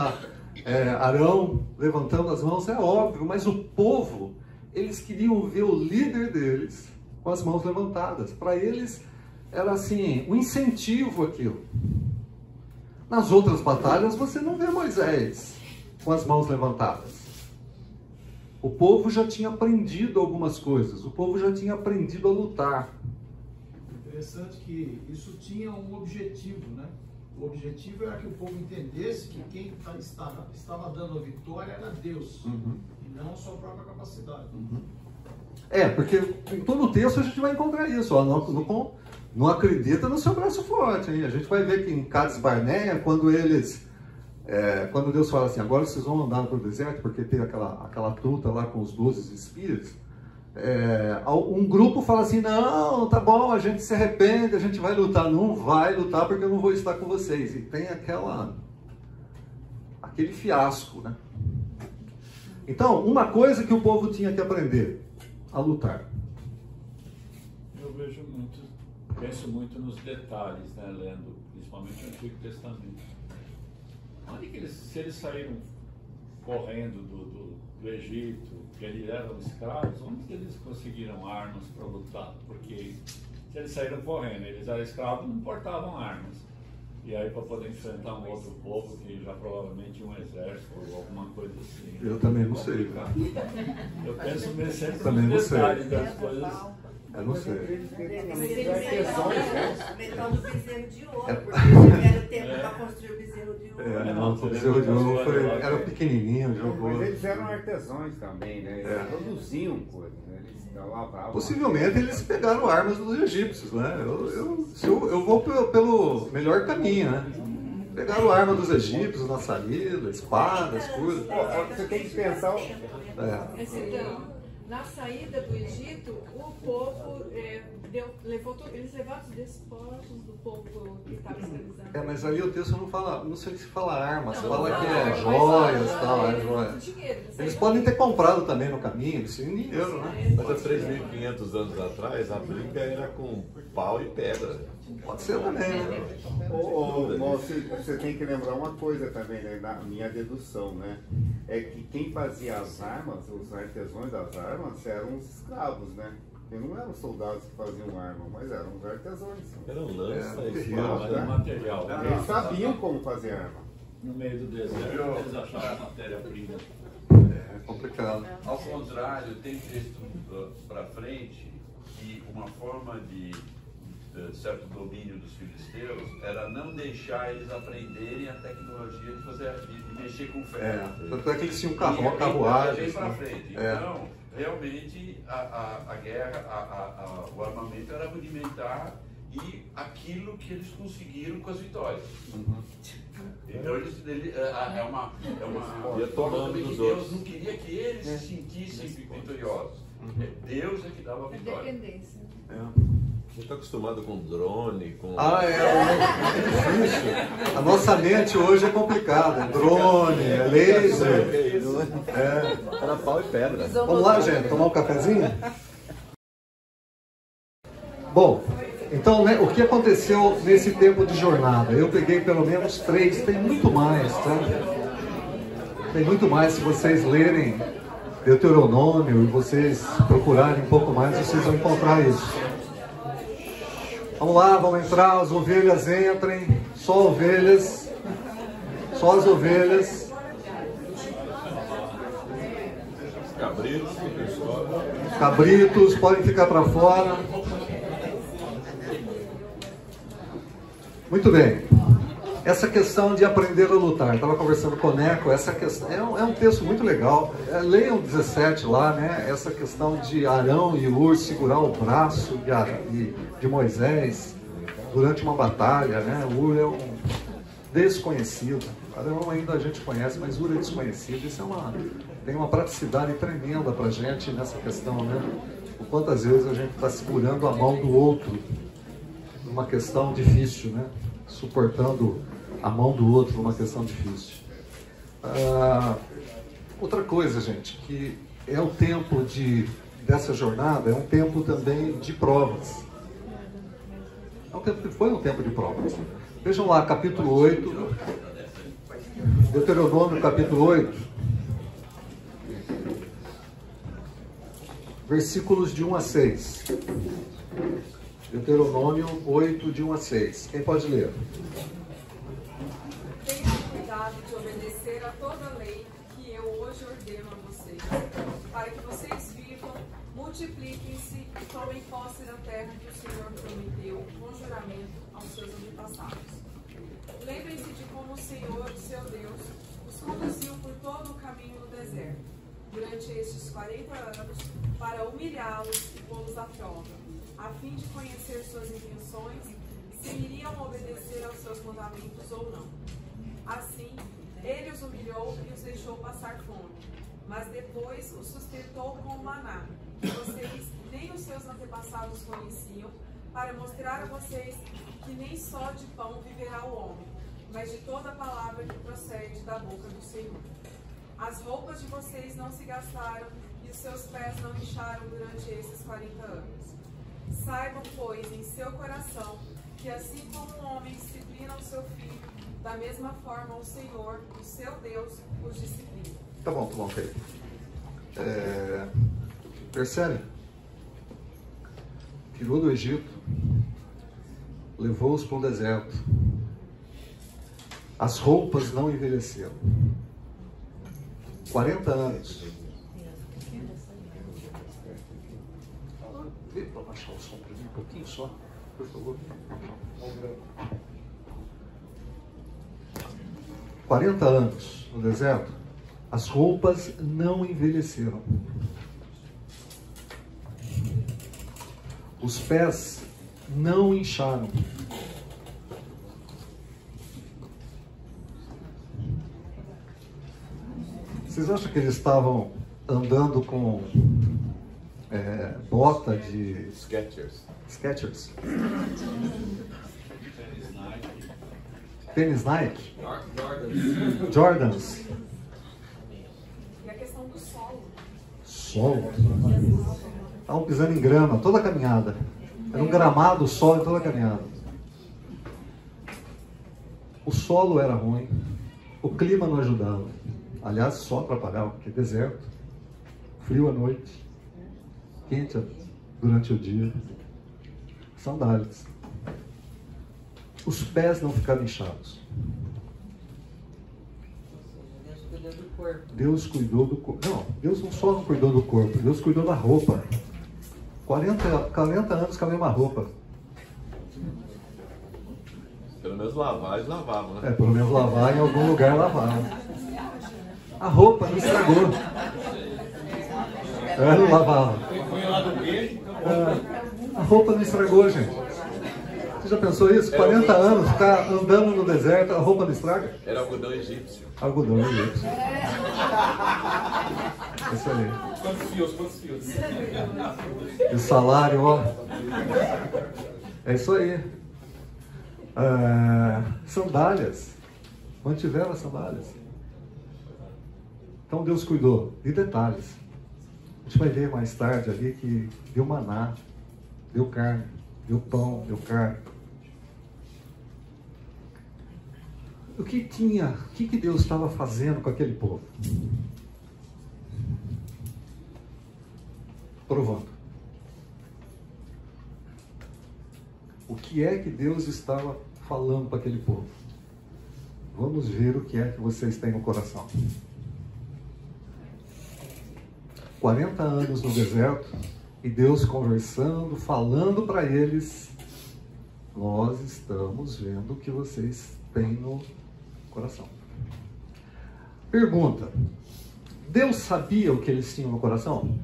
Arão levantando as mãos, é óbvio. Mas o povo, eles queriam ver o líder deles com as mãos levantadas. Para eles era assim, um incentivo aquilo. Nas outras batalhas você não vê Moisés com as mãos levantadas. O povo já tinha aprendido algumas coisas, o povo já tinha aprendido a lutar. Interessante que isso tinha um objetivo, né? O objetivo era que o povo entendesse que quem estava dando a vitória era Deus, e não a sua própria capacidade. Porque em todo o texto a gente vai encontrar isso, ó, não acredita no seu braço forte, hein? A gente vai ver que em Cades Barneia, quando Deus fala assim, agora vocês vão andar para o deserto, porque tem aquela truta lá com os 12 espias, um grupo fala assim, não, tá bom, a gente se arrepende, a gente vai lutar. Não vai lutar porque eu não vou estar com vocês. E tem aquele fiasco, né? Então, uma coisa que o povo tinha que aprender, a lutar. Eu penso muito nos detalhes, né, lendo principalmente o Antigo Testamento. Onde que se eles saíram correndo do Egito, que eles eram escravos, onde que eles conseguiram armas para lutar? Porque se eles saíram correndo, eles eram escravos, não portavam armas. E aí para poder enfrentar um outro povo que já provavelmente tinha um exército ou alguma coisa assim. Eu também não sei. Eu penso sempre também nos detalhes das coisas. Eu não sei. Metal do bezerro de ouro, porque eles tiveram tempo para construir o bezerro de ouro. O bezerro de ouro era pequenininho, jogou. Mas eles eram artesãos também, né? Eles produziam coisas, né? Eles lavavam. Possivelmente eles pegaram armas dos egípcios, né? Eu vou pelo melhor caminho, né? Pegaram arma dos egípcios na saída, espadas, coisas. Você tem que pensar. Na saída do Egito, o povo eles levaram os despojos do povo que estava escravizado. Mas ali o texto não fala, não sei se fala armas, fala que é joias e tal, joias. Eles podem ter comprado também no caminho, eles tinham dinheiro, né? Mas há 3.500 anos atrás, a briga era com pau e pedra. Pode ser também, né? Você tem que lembrar uma coisa também, né? Na minha dedução, né? É que quem fazia as armas, os artesãos das armas, eram os escravos, né? Porque não eram soldados que faziam arma, mas eram os artesãos. Eram lança, espada, material. Eles sabiam como fazer arma. No meio do deserto, eles acharam a matéria-prima. É complicado. Ao contrário, tem texto para frente que uma forma de certo domínio dos filisteus era não deixar eles aprenderem a tecnologia de mexer com ferro. Tanto é que eles tinham carruagens. Para frente. Então, realmente, a guerra, o armamento era rudimentar e aquilo que eles conseguiram com as vitórias. Então, é uma forma também que Deus não queria que eles se sentissem vitoriosos. Deus é que dava a vitória. Dependência. Você está acostumado com drone, com... A nossa mente hoje é complicada. É drone, é laser. Era pau e pedra. Vamos lá, gente, tomar um cafezinho? Bom, então, né, o que aconteceu nesse tempo de jornada? Eu peguei pelo menos 3, tem muito mais, tá? Tem muito mais, se vocês lerem Deuteronômio e vocês procurarem um pouco mais, vocês vão encontrar isso. Vamos lá, vamos entrar, as ovelhas entrem, só ovelhas, só as ovelhas. Cabritos, podem ficar para fora. Muito bem. Essa questão de aprender a lutar, estava conversando com o Neco, essa questão é um texto muito legal. Leiam 17 lá, né? Essa questão de Arão e Ur segurar o braço de Moisés durante uma batalha, né? Ur é um desconhecido. Arão ainda a gente conhece, mas Ur é desconhecido. Isso tem uma praticidade tremenda para a gente nessa questão, né? O quantas vezes a gente está segurando a mão do outro numa questão difícil, né? Suportando a mão do outro numa questão difícil. Outra coisa, gente, que é o tempo dessa jornada, é um tempo também de provas. Foi um tempo de provas. Vejam lá, capítulo 8, Deuteronômio, capítulo 8, versículos de 1 a 6. Deuteronômio 8, de 1 a 6. Quem pode ler? Tenham cuidado de obedecer a toda a lei que eu hoje ordeno a vocês, para que vocês vivam, multipliquem-se e tomem posse da terra que o Senhor prometeu com juramento aos seus antepassados. Lembrem-se de como o Senhor, seu Deus, os conduziu por todo o caminho no deserto, durante estes 40 anos, para humilhá-los e pô-los à prova, a fim de conhecer suas intenções e se iriam obedecer aos seus mandamentos ou não. Assim, ele os humilhou e os deixou passar fome, mas depois os sustentou com o maná, que vocês nem os seus antepassados conheciam, para mostrar a vocês que nem só de pão viverá o homem, mas de toda a palavra que procede da boca do Senhor. As roupas de vocês não se gastaram e os seus pés não incharam durante esses 40 anos. Saibam, pois, em seu coração, que assim como um homem disciplina o seu filho, da mesma forma o Senhor, o seu Deus, os disciplina. Tá bom, ok. Percebe? Tirou do Egito, levou-os para o deserto. As roupas não envelheceram. 40 anos. Vamos baixar o som para mim um pouquinho só, por favor. 40 anos no deserto, as roupas não envelheceram. Os pés não incharam. Vocês acham que eles estavam andando com bota de... Skechers. Tênis Nike? Jordans. E a questão do solo. Solo? Estavam pisando em grama toda a caminhada. Era um gramado, solo em toda a caminhada. O solo era ruim. O clima não ajudava. Aliás, só atrapalhava, porque deserto, frio à noite, quente durante o dia, sandálias. Os pés não ficaram inchados. Deus cuidou do corpo. Não, Deus não só não cuidou do corpo, Deus cuidou da roupa. 40 anos com a mesma roupa. Pelo menos lavar, eles lavavam, né? Pelo menos lavar, em algum lugar lavavam. A roupa não estragou. Não lavava. A roupa não estragou, gente. Você já pensou isso? 40 anos, ficar andando no deserto, a roupa não estraga? Era algodão egípcio. Algodão egípcio. Isso aí. Quantos fios? E o salário, ó. É isso aí. Sandálias. Mantiveram as sandálias. Então Deus cuidou. E detalhes. A gente vai ver mais tarde ali que deu maná, deu carne, deu pão, deu carne. O que Deus estava fazendo com aquele povo? Provando. O que é que Deus estava falando para aquele povo? Vamos ver o que é que vocês têm no coração. 40 anos no deserto e Deus conversando, falando para eles: nós estamos vendo o que vocês têm no coração. Pergunta: Deus sabia o que eles tinham no coração?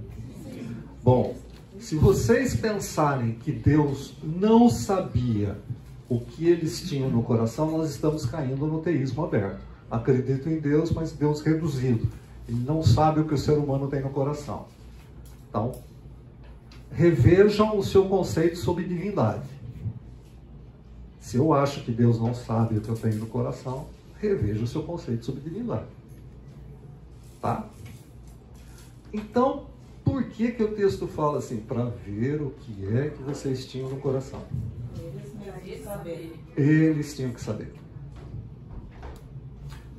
Bom, se vocês pensarem que Deus não sabia o que eles tinham no coração, nós estamos caindo no teísmo aberto. Acredito em Deus, mas Deus reduzido. Ele não sabe o que o ser humano tem no coração. Então, revejam o seu conceito sobre divindade. Se eu acho que Deus não sabe o que eu tenho no coração, reveja o seu conceito sobre divindade. Tá? Então, por que o texto fala assim? Para ver o que é que vocês tinham no coração. Eles tinham que saber.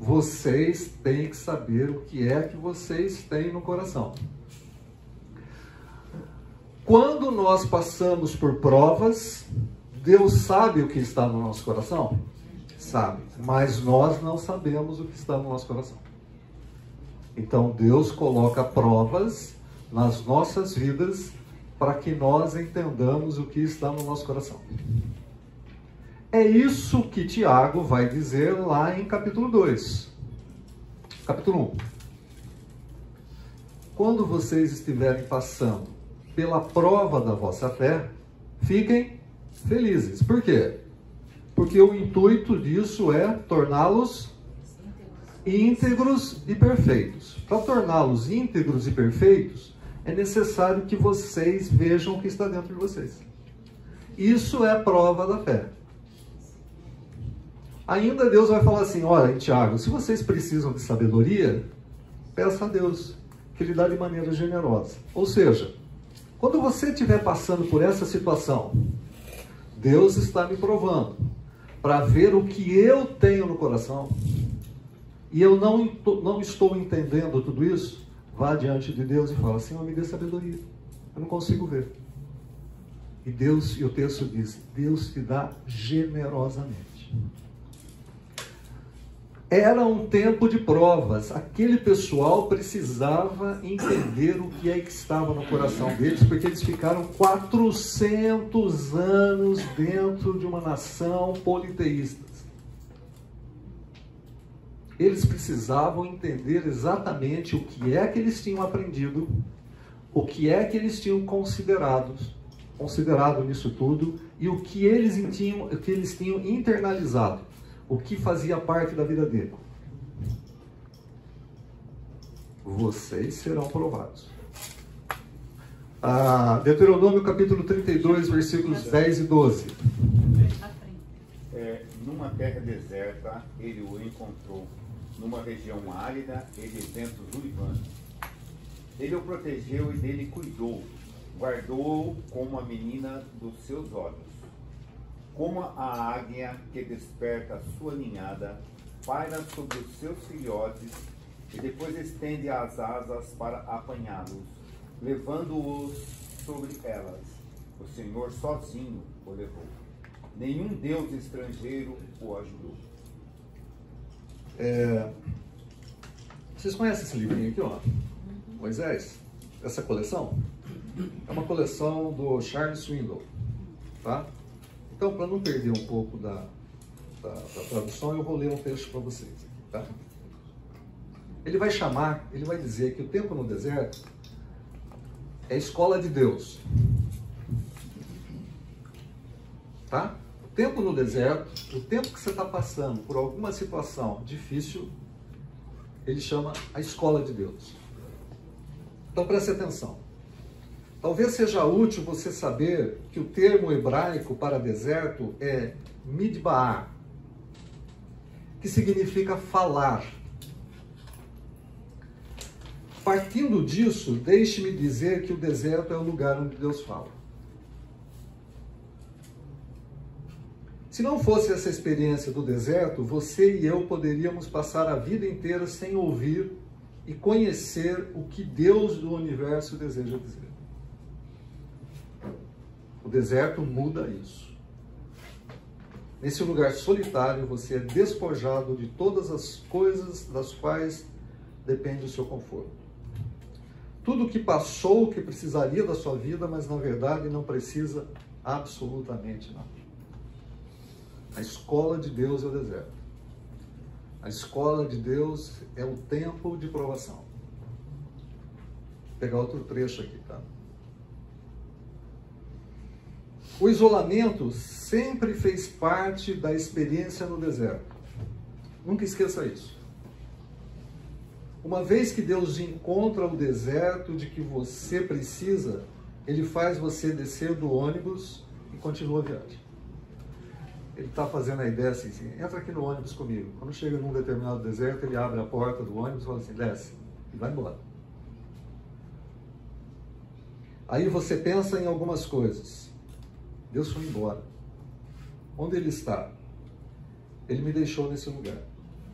Vocês têm que saber o que é que vocês têm no coração. Quando nós passamos por provas, Deus sabe o que está no nosso coração? Sabe. Mas nós não sabemos o que está no nosso coração. Então Deus coloca provas nas nossas vidas para que nós entendamos o que está no nosso coração. É isso que Tiago vai dizer lá em capítulo 2. Capítulo 1. Quando vocês estiverem passando pela prova da vossa fé, fiquem felizes. Por quê? Porque o intuito disso é torná-los íntegros e perfeitos. Para torná-los íntegros e perfeitos, é necessário que vocês vejam o que está dentro de vocês. Isso é a prova da fé. Ainda Deus vai falar assim: olha, Tiago, se vocês precisam de sabedoria, peça a Deus, que lhe dá de maneira generosa. Ou seja, quando você estiver passando por essa situação, Deus está me provando para ver o que eu tenho no coração, e eu não estou entendendo tudo isso, vá diante de Deus e fala: Senhor, me dê sabedoria, eu não consigo ver. E Deus, e o texto diz, Deus te dá generosamente. Era um tempo de provas. Aquele pessoal precisava entender o que é que estava no coração deles, porque eles ficaram 400 anos dentro de uma nação politeísta. Eles precisavam entender exatamente o que é que eles tinham aprendido, o que é que eles tinham considerado nisso tudo, e o que eles tinham internalizado, o que fazia parte da vida dele. Vocês serão provados. Deuteronômio capítulo 32, versículos 10 e 12. Numa terra deserta, ele o encontrou. Numa região árida e de ventos uivantes. Ele o protegeu e dele cuidou. Guardou-o como a menina dos seus olhos. Como a águia que desperta a sua ninhada, paira sobre os seus filhotes e depois estende as asas para apanhá-los, levando-os sobre elas. O Senhor sozinho o levou. Nenhum Deus estrangeiro o ajudou. Vocês conhecem esse livrinho aqui, ó? Moisés? Essa coleção? É uma coleção do Charles Swindoll, tá? Então, para não perder um pouco da tradução, eu vou ler um texto para vocês, tá? Ele vai dizer que o tempo no deserto é a escola de Deus, tá? O tempo no deserto, o tempo que você está passando por alguma situação difícil, ele chama a escola de Deus. Então preste atenção. Talvez seja útil você saber que o termo hebraico para deserto é midbar, que significa falar. Partindo disso, deixe-me dizer que o deserto é o lugar onde Deus fala. Se não fosse essa experiência do deserto, você e eu poderíamos passar a vida inteira sem ouvir e conhecer o que Deus do universo deseja dizer. O deserto muda isso. Nesse lugar solitário, você é despojado de todas as coisas das quais depende o seu conforto. Tudo que passou, que precisaria da sua vida, mas na verdade não precisa absolutamente nada. A escola de Deus é o deserto. A escola de Deus é o tempo de provação. Vou pegar outro trecho aqui, tá? O isolamento sempre fez parte da experiência no deserto. Nunca esqueça isso. Uma vez que Deus encontra o deserto de que você precisa, Ele faz você descer do ônibus e continua a viagem. Ele está fazendo a ideia assim, entra aqui no ônibus comigo. Quando chega num determinado deserto, ele abre a porta do ônibus e fala assim, desce, e vai embora. Aí você pensa em algumas coisas. Deus foi embora. Onde Ele está? Ele me deixou nesse lugar.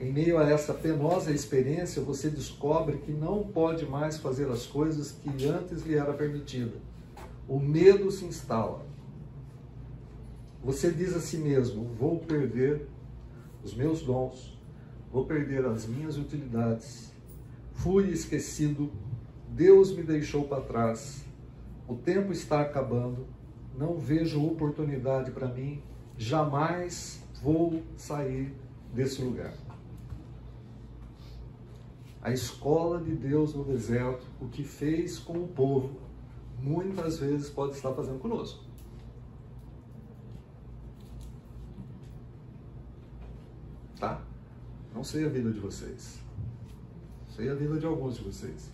Em meio a essa penosa experiência, você descobre que não pode mais fazer as coisas que antes lhe era permitida. O medo se instala. Você diz a si mesmo, vou perder os meus dons, vou perder as minhas utilidades, fui esquecido, Deus me deixou para trás, o tempo está acabando, não vejo oportunidade para mim, jamais vou sair desse lugar. A escola de Deus no deserto, o que fez com o povo, muitas vezes pode estar fazendo conosco. Tá? Não sei a vida de vocês. Sei a vida de alguns de vocês.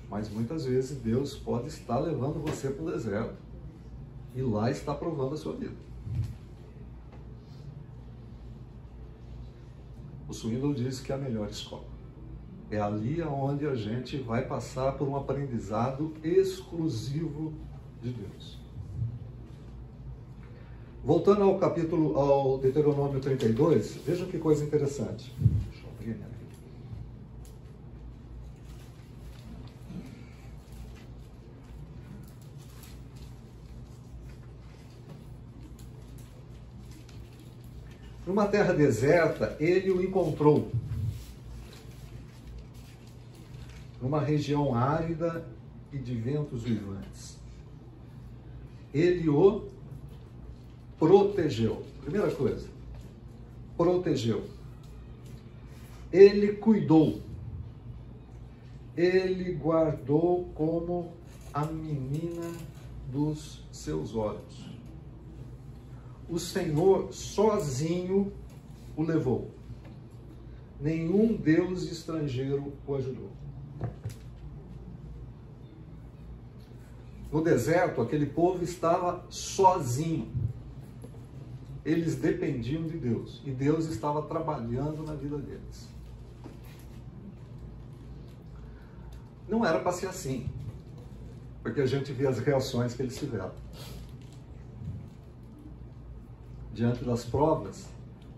Mas muitas vezes Deus pode estar levando você para o deserto. E lá está provando a sua vida. O Swindoll diz que é a melhor escola. É ali onde a gente vai passar por um aprendizado exclusivo de Deus. Voltando ao Deuteronômio 32, vejam que coisa interessante. Deixa eu abrir a minha Bíblia. Numa terra deserta, ele o encontrou. Numa região árida e de ventos uivantes. Ele o protegeu. Primeira coisa, protegeu. Ele cuidou. Ele guardou como a menina dos seus olhos. O Senhor sozinho o levou. Nenhum Deus estrangeiro o ajudou. No deserto, aquele povo estava sozinho. Eles dependiam de Deus. E Deus estava trabalhando na vida deles. Não era para ser assim. Porque a gente vê as reações que eles tiveram. Diante das provas,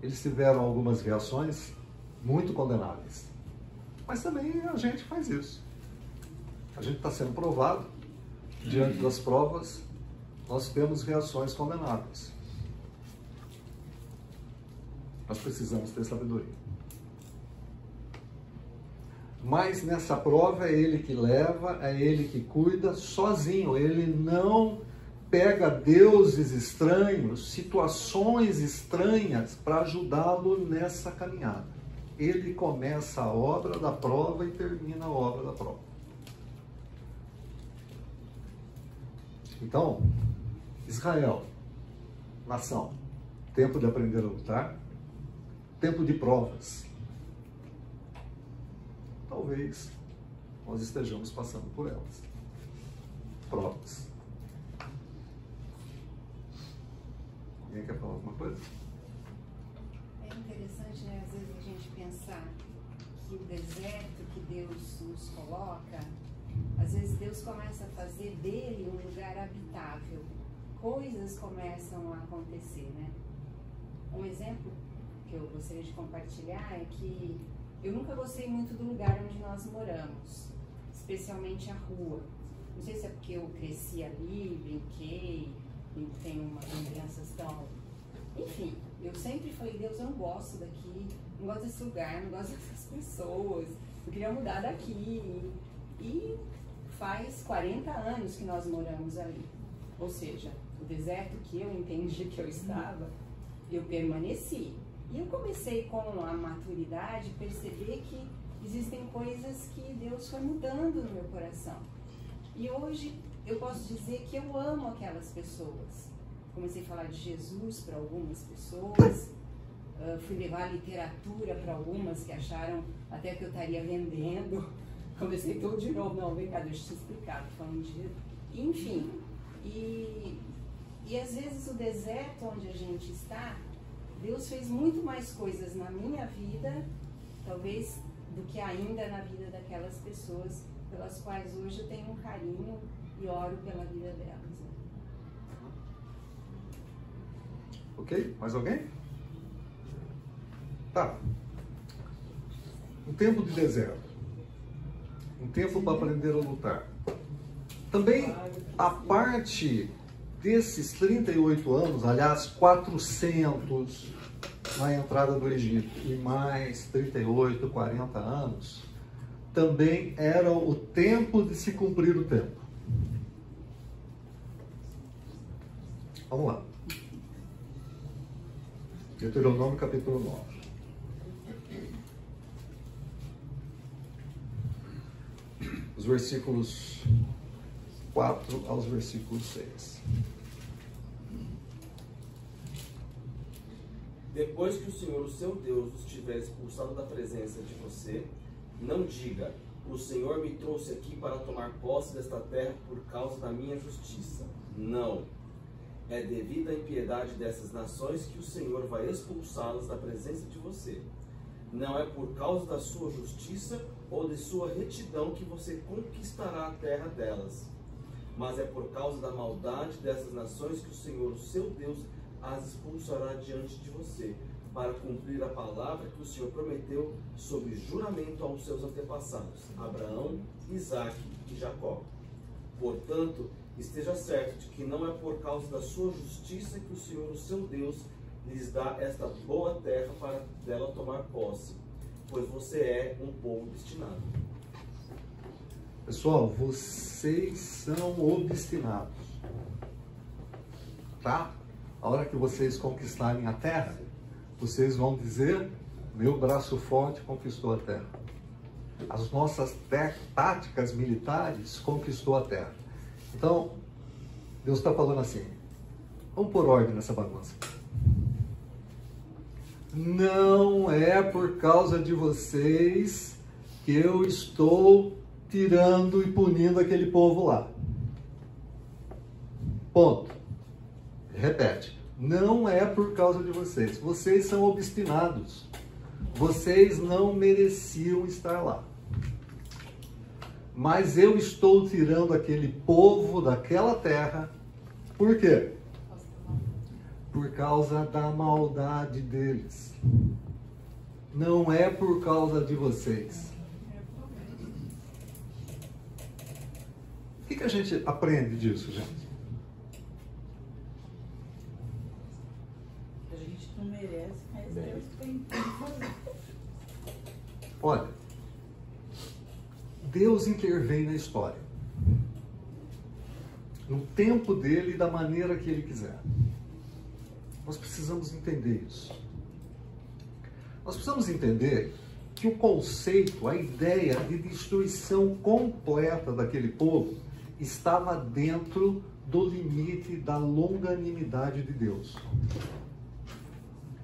eles tiveram algumas reações muito condenáveis. Mas também a gente faz isso. A gente está sendo provado. Diante das provas, nós temos reações condenáveis. Nós precisamos ter sabedoria. Mas nessa prova é ele que leva, é ele que cuida sozinho. Ele não pega deuses estranhos, situações estranhas para ajudá-lo nessa caminhada. Ele começa a obra da prova e termina a obra da prova. Então, Israel, nação, tempo de aprender a lutar, tempo de provas. Talvez nós estejamos passando por elas. Provas. Alguém quer falar alguma coisa? É interessante, né? Às vezes a gente pensar que o deserto que Deus nos coloca, às vezes Deus começa a fazer dele um lugar habitável. Coisas começam a acontecer, né? Um exemplo que eu gostaria de compartilhar é que eu nunca gostei muito do lugar onde nós moramos, especialmente a rua. Não sei se é porque eu cresci ali, brinquei, e tenho umas lembranças tão... Enfim, eu sempre falei, Deus, eu não gosto daqui, não gosto desse lugar, não gosto dessas pessoas, eu queria mudar daqui. E faz 40 anos que nós moramos ali. Ou seja, o deserto que eu entendi que eu estava, eu permaneci. E eu comecei com a maturidade perceber que existem coisas que Deus foi mudando no meu coração. E hoje eu posso dizer que eu amo aquelas pessoas. Comecei a falar de Jesus para algumas pessoas, fui levar literatura para algumas que acharam até que eu estaria vendendo. Comecei tudo de novo, não, vem cá, deixa eu te explicar, tô falando de Jesus. Enfim, e às vezes o deserto onde a gente está, Deus fez muito mais coisas na minha vida, talvez, do que ainda na vida daquelas pessoas pelas quais hoje eu tenho um carinho e oro pela vida delas. Ok? Mais alguém? Tá. Um tempo de deserto. Um tempo para aprender a lutar. Também a parte desses 38 anos, aliás, 400 na entrada do Egito e mais 38, 40 anos, também era o tempo de se cumprir o tempo. Vamos lá. Deuteronômio capítulo 9. Os versículos 4 aos versículos 6. Depois que o Senhor, o seu Deus, os tiver expulsado da presença de você, não diga, o Senhor me trouxe aqui para tomar posse desta terra por causa da minha justiça. Não. É devido à impiedade dessas nações que o Senhor vai expulsá-las da presença de você. Não é por causa da sua justiça ou de sua retidão que você conquistará a terra delas, mas é por causa da maldade dessas nações que o Senhor, o seu Deus, as expulsará diante de você, para cumprir a palavra que o Senhor prometeu sob juramento aos seus antepassados, Abraão, Isaque e Jacó. Portanto, esteja certo de que não é por causa da sua justiça que o Senhor, o seu Deus, lhes dá esta boa terra para dela tomar posse, pois você é um povo destinado. Pessoal, vocês são obstinados, tá? A hora que vocês conquistarem a terra, vocês vão dizer, meu braço forte conquistou a terra. As nossas táticas militares conquistou a terra. Então, Deus está falando assim, vamos pôr ordem nessa bagunça. Não é por causa de vocês que eu estou tirando e punindo aquele povo lá. Ponto. Repete. Não é por causa de vocês. Vocês são obstinados. Vocês não mereciam estar lá. Mas eu estou tirando aquele povo daquela terra. Por quê? Por causa da maldade deles. Não é por causa de vocês. O que a gente aprende disso, gente? A gente não merece, mas Deus tem que fazer. Olha, Deus intervém na história. No tempo dele e da maneira que ele quiser. Nós precisamos entender isso. Nós precisamos entender que o conceito, a ideia de destruição completa daquele povo estava dentro do limite da longanimidade de Deus.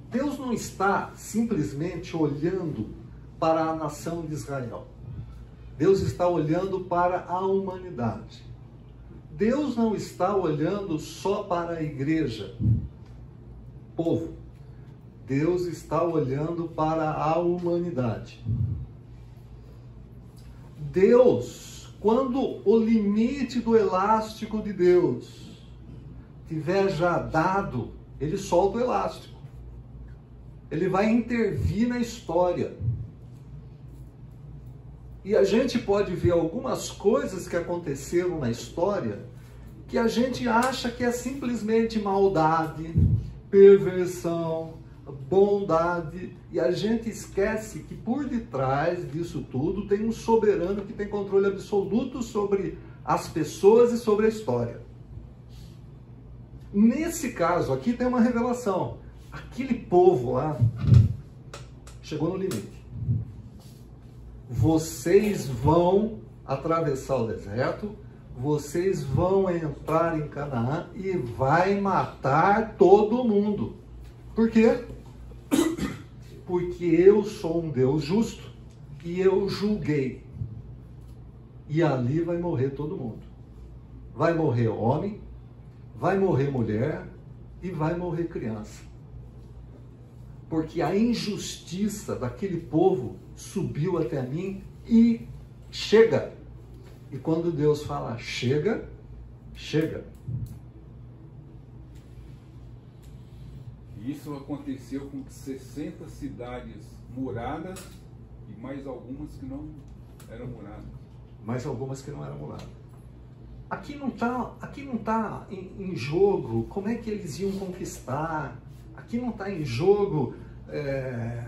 Deus não está simplesmente olhando para a nação de Israel. Deus está olhando para a humanidade. Deus não está olhando só para a igreja, povo. Deus está olhando para a humanidade. Deus, quando o limite do elástico de Deus tiver já dado, ele solta o elástico. Ele vai intervir na história. E a gente pode ver algumas coisas que aconteceram na história que a gente acha que é simplesmente maldade, perversão, bondade, e a gente esquece que por detrás disso tudo tem um soberano que tem controle absoluto sobre as pessoas e sobre a história. Nesse caso aqui tem uma revelação. Aquele povo lá chegou no limite. Vocês vão atravessar o deserto, vocês vão entrar em Canaã e vai matar todo mundo. Por quê? Porque eu sou um Deus justo e eu julguei. E ali vai morrer todo mundo. Vai morrer homem, vai morrer mulher e vai morrer criança. Porque a injustiça daquele povo subiu até mim e chega. E quando Deus fala chega, chega. Isso aconteceu com 60 cidades muradas e mais algumas que não eram muradas. Mais algumas que não eram muradas. Aqui não tá em jogo como é que eles iam conquistar. Aqui não está em jogo,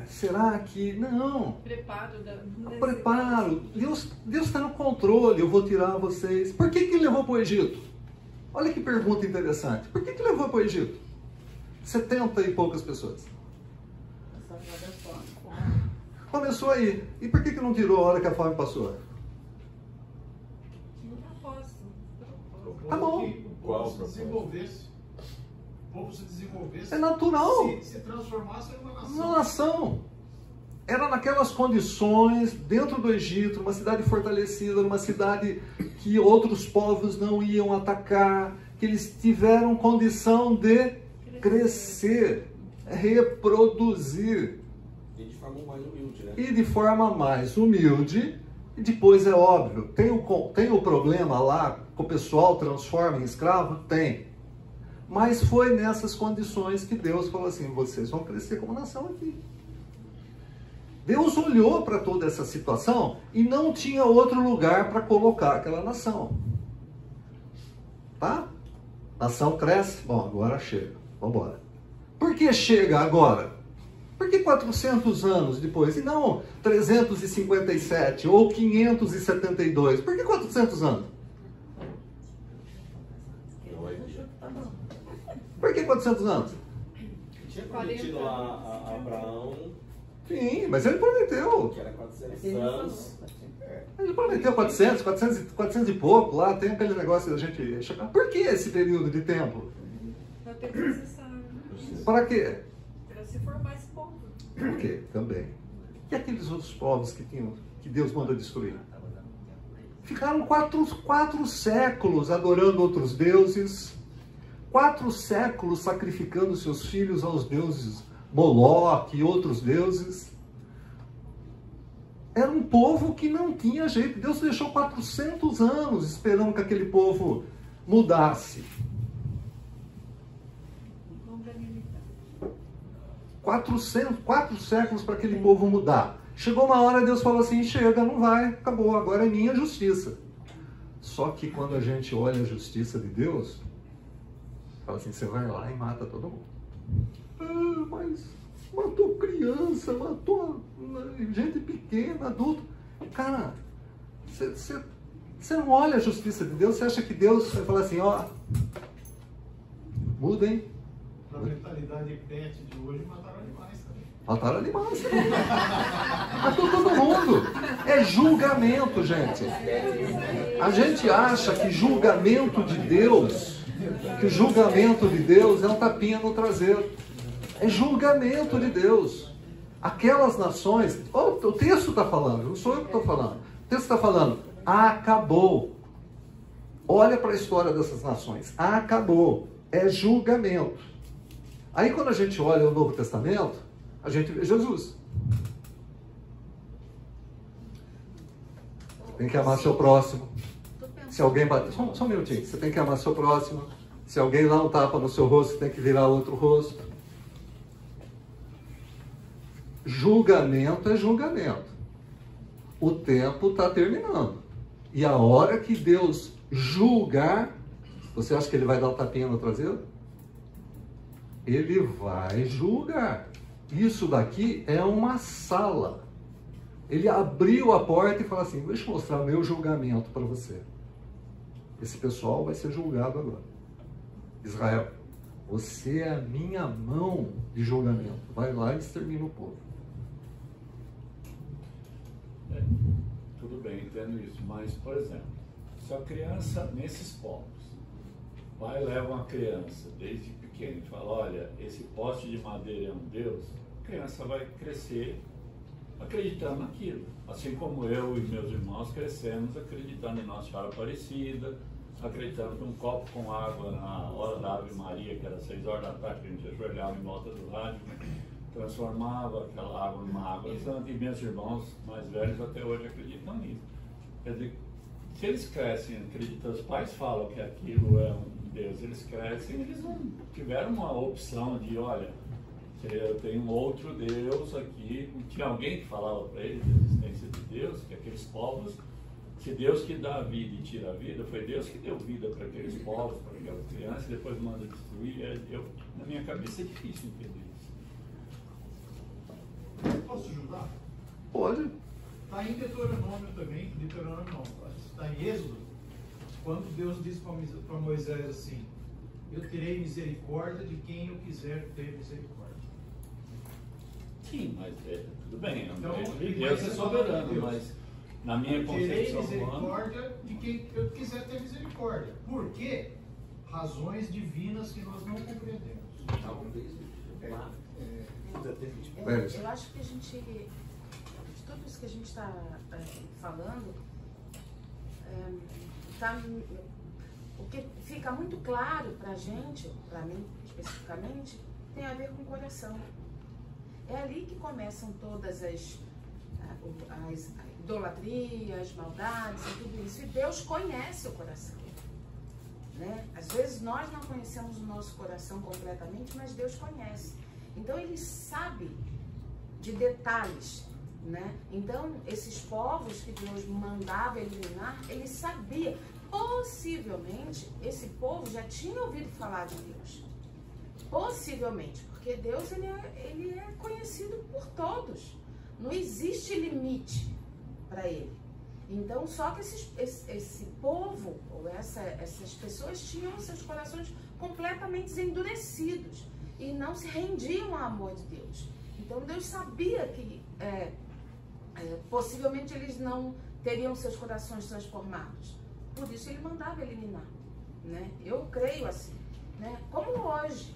será que... Não. Preparo. Deus está no controle, eu vou tirar vocês. Por que que levou para o Egito? Olha que pergunta interessante. Por que que levou para o Egito? 70 e poucas pessoas. Começou aí. E por que que não tirou a hora que a fome passou? Tá bom. O povo se desenvolvesse. O povo se desenvolvesse. É natural. Se transformasse em uma nação. Uma nação. Era naquelas condições, dentro do Egito, numa cidade fortalecida, numa cidade que outros povos não iam atacar, que eles tiveram condição de crescer, reproduzir. E de forma mais humilde, né? E de forma mais humilde. E depois é óbvio, tem o problema lá que o pessoal transforma em escravo? Tem. Mas foi nessas condições que Deus falou assim, vocês vão crescer como nação aqui. Deus olhou para toda essa situação e não tinha outro lugar para colocar aquela nação. Tá? Nação cresce, bom, agora chega, vamos embora. Por que chega agora? Por que 400 anos depois? E não 357 ou 572? Por que 400 anos? Por que 400 anos? Tinha prometido lá a Abraão. Sim, mas ele prometeu. Que era 400 anos. Ele prometeu 400 e pouco lá, tem aquele negócio da gente chegar. Por que esse período de tempo? Para ter que necessário. Para quê? Para se formar esse povo. Por quê? Também. E aqueles outros povos que Deus manda destruir? Ficaram quatro séculos adorando outros deuses, 4 séculos sacrificando seus filhos aos deuses Moloque e outros deuses. Era um povo que não tinha jeito. Deus deixou 400 anos esperando que aquele povo mudasse. 4 séculos para aquele povo mudar. Chegou uma hora, Deus falou assim, chega, não vai, acabou, agora é minha justiça. Só que quando a gente olha a justiça de Deus, fala assim, você vai lá e mata todo mundo. Ah, mas matou criança, matou gente pequena, adulto. Cara, Você não olha a justiça de Deus, você acha que Deus vai falar assim, ó, muda, hein? Na mentalidade pet de hoje, mataram animais também. Mataram animais. Matou todo mundo. É julgamento, gente. A gente acha que julgamento de Deus, é um tapinha no traseiro. É julgamento de Deus. Aquelas nações, o texto está falando, não sou eu que estou falando. O texto está falando, acabou. Olha para a história dessas nações. Acabou. É julgamento. Aí quando a gente olha o Novo Testamento, a gente vê Jesus. Você tem que amar seu próximo. Se alguém bater... Só um minutinho. Você tem que amar seu próximo. Se alguém dá um tapa no seu rosto, você tem que virar outro rosto. Julgamento é julgamento. O tempo está terminando. E a hora que Deus julgar, você acha que ele vai dar um tapinha no traseiro? Ele vai julgar. Isso daqui é uma sala. Ele abriu a porta e falou assim, deixa eu mostrar o meu julgamento para você. Esse pessoal vai ser julgado agora. Israel, você é a minha mão de julgamento. Vai lá e extermina o povo. Tudo bem, entendo isso. Mas, por exemplo, se a criança, nesses povos, pai leva uma criança desde pequeno e fala, olha, esse poste de madeira é um Deus, a criança vai crescer acreditando naquilo. Assim como eu e meus irmãos crescemos acreditando em Nossa Senhora Aparecida, acreditando que um copo com água na hora da Ave Maria, que era 6 horas da tarde, que a gente ajoelhava em volta do rádio, transformava aquela água numa água santa, e meus irmãos mais velhos até hoje acreditam nisso. Quer dizer, se eles crescem acreditando, os pais falam que aquilo é um Deus, eles crescem, eles não tiveram uma opção de, olha, eu tenho um outro Deus aqui. Tinha alguém que falava para eles da existência de Deus, que aqueles povos, se Deus que dá a vida e tira a vida, foi Deus que deu vida para aqueles povos, para aquelas crianças, e depois manda destruir. Na minha cabeça é difícil entender isso. Posso ajudar? Pode. Está em Deuteronômio também, Deuteronômio não, está em Êxodo, quando Deus diz para Moisés assim, eu terei misericórdia de quem eu quiser ter misericórdia. Sim, mas tudo bem, então, Deus é soberano, mas na minha concepção terei misericórdia de quem eu quiser ter misericórdia. Por quê? Razões divinas que nós não compreendemos. Eu acho que a gente, de tudo isso que a gente está falando, o que fica muito claro para a gente, para mim especificamente, tem a ver com o coração. É ali que começam todas as idolatrias, as maldades e tudo isso. E Deus conhece o coração. Né? Às vezes nós não conhecemos o nosso coração completamente, mas Deus conhece. Então Ele sabe de detalhes. Né? Então, esses povos que Deus mandava eliminar, Ele sabia. Possivelmente, esse povo já tinha ouvido falar de Deus. Possivelmente, porque Deus ele é conhecido por todos. Não existe limite para Ele. Então, só que esse povo, ou essas pessoas, tinham seus corações completamente endurecidos e não se rendiam ao amor de Deus. Então, Deus sabia que possivelmente eles não teriam seus corações transformados. Por isso Ele mandava eliminar. Né? Eu creio assim. Né? Como hoje,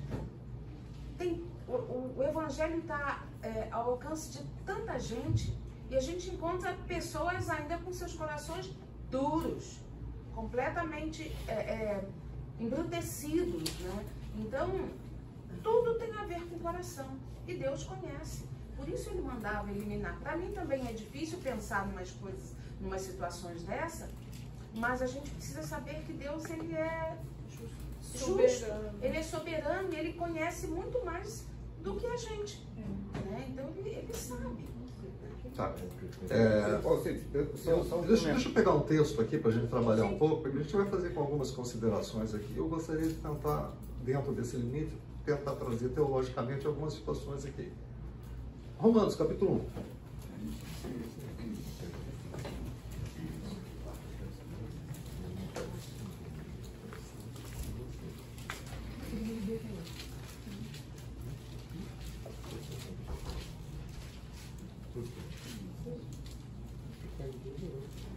o Evangelho está ao alcance de tanta gente e a gente encontra pessoas ainda com seus corações duros, completamente embrutecidos. Né? Então, tudo tem a ver com o coração e Deus conhece. Por isso Ele mandava eliminar. Para mim também é difícil pensar em umas coisas, em umas situações dessa, mas a gente precisa saber que Deus ele é justo, Ele é soberano e Ele conhece muito mais do que a gente. Né? Então Ele sabe. Tá. Deixa eu pegar um texto aqui para a gente trabalhar um pouco, porque a gente vai fazer com algumas considerações aqui. Eu gostaria de tentar, dentro desse limite, tentar trazer teologicamente algumas situações aqui. Romanos, capítulo 1.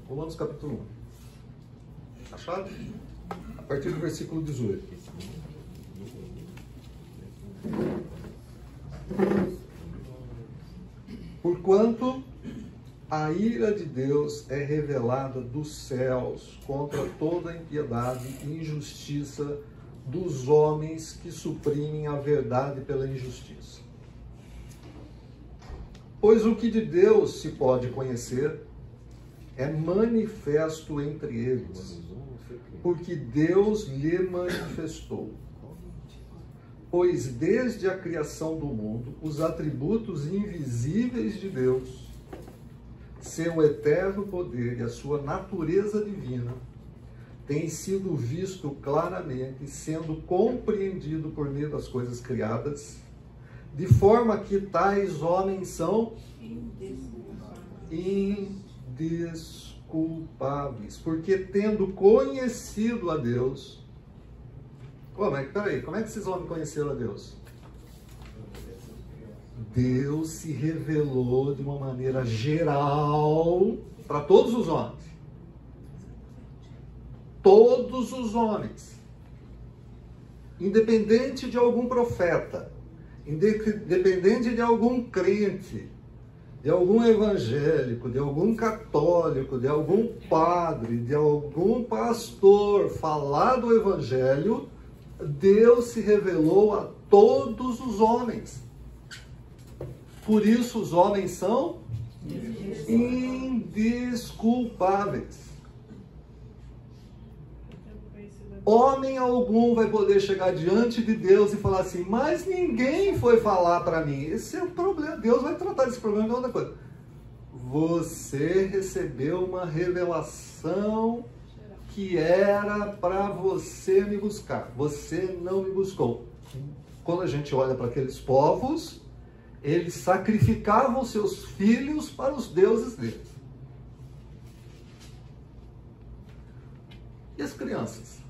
Romanos capítulo 1. Acharam? A partir do versículo 18. Porquanto a ira de Deus é revelada dos céus contra toda a impiedade e injustiça dos homens que suprimem a verdade pela injustiça. Pois o que de Deus se pode conhecer é manifesto entre eles, porque Deus lhe manifestou. Pois desde a criação do mundo, os atributos invisíveis de Deus, seu eterno poder e a sua natureza divina, têm sido visto claramente, sendo compreendido por meio das coisas criadas, de forma que tais homens são indesculpáveis, porque tendo conhecido a Deus, como é que esses homens conheceram a Deus? Deus se revelou de uma maneira geral para todos os homens. Todos os homens. Independente de algum profeta, independente de algum crente, de algum evangélico, de algum católico, de algum padre, de algum pastor falar do evangelho, Deus se revelou a todos os homens. Por isso os homens são indesculpáveis. Homem algum vai poder chegar diante de Deus e falar assim, mas ninguém foi falar para mim. Esse é o problema. Deus vai tratar desse problema de outra coisa. Você recebeu uma revelação que era para você me buscar. Você não me buscou. Quando a gente olha para aqueles povos, eles sacrificavam seus filhos para os deuses deles. E as crianças?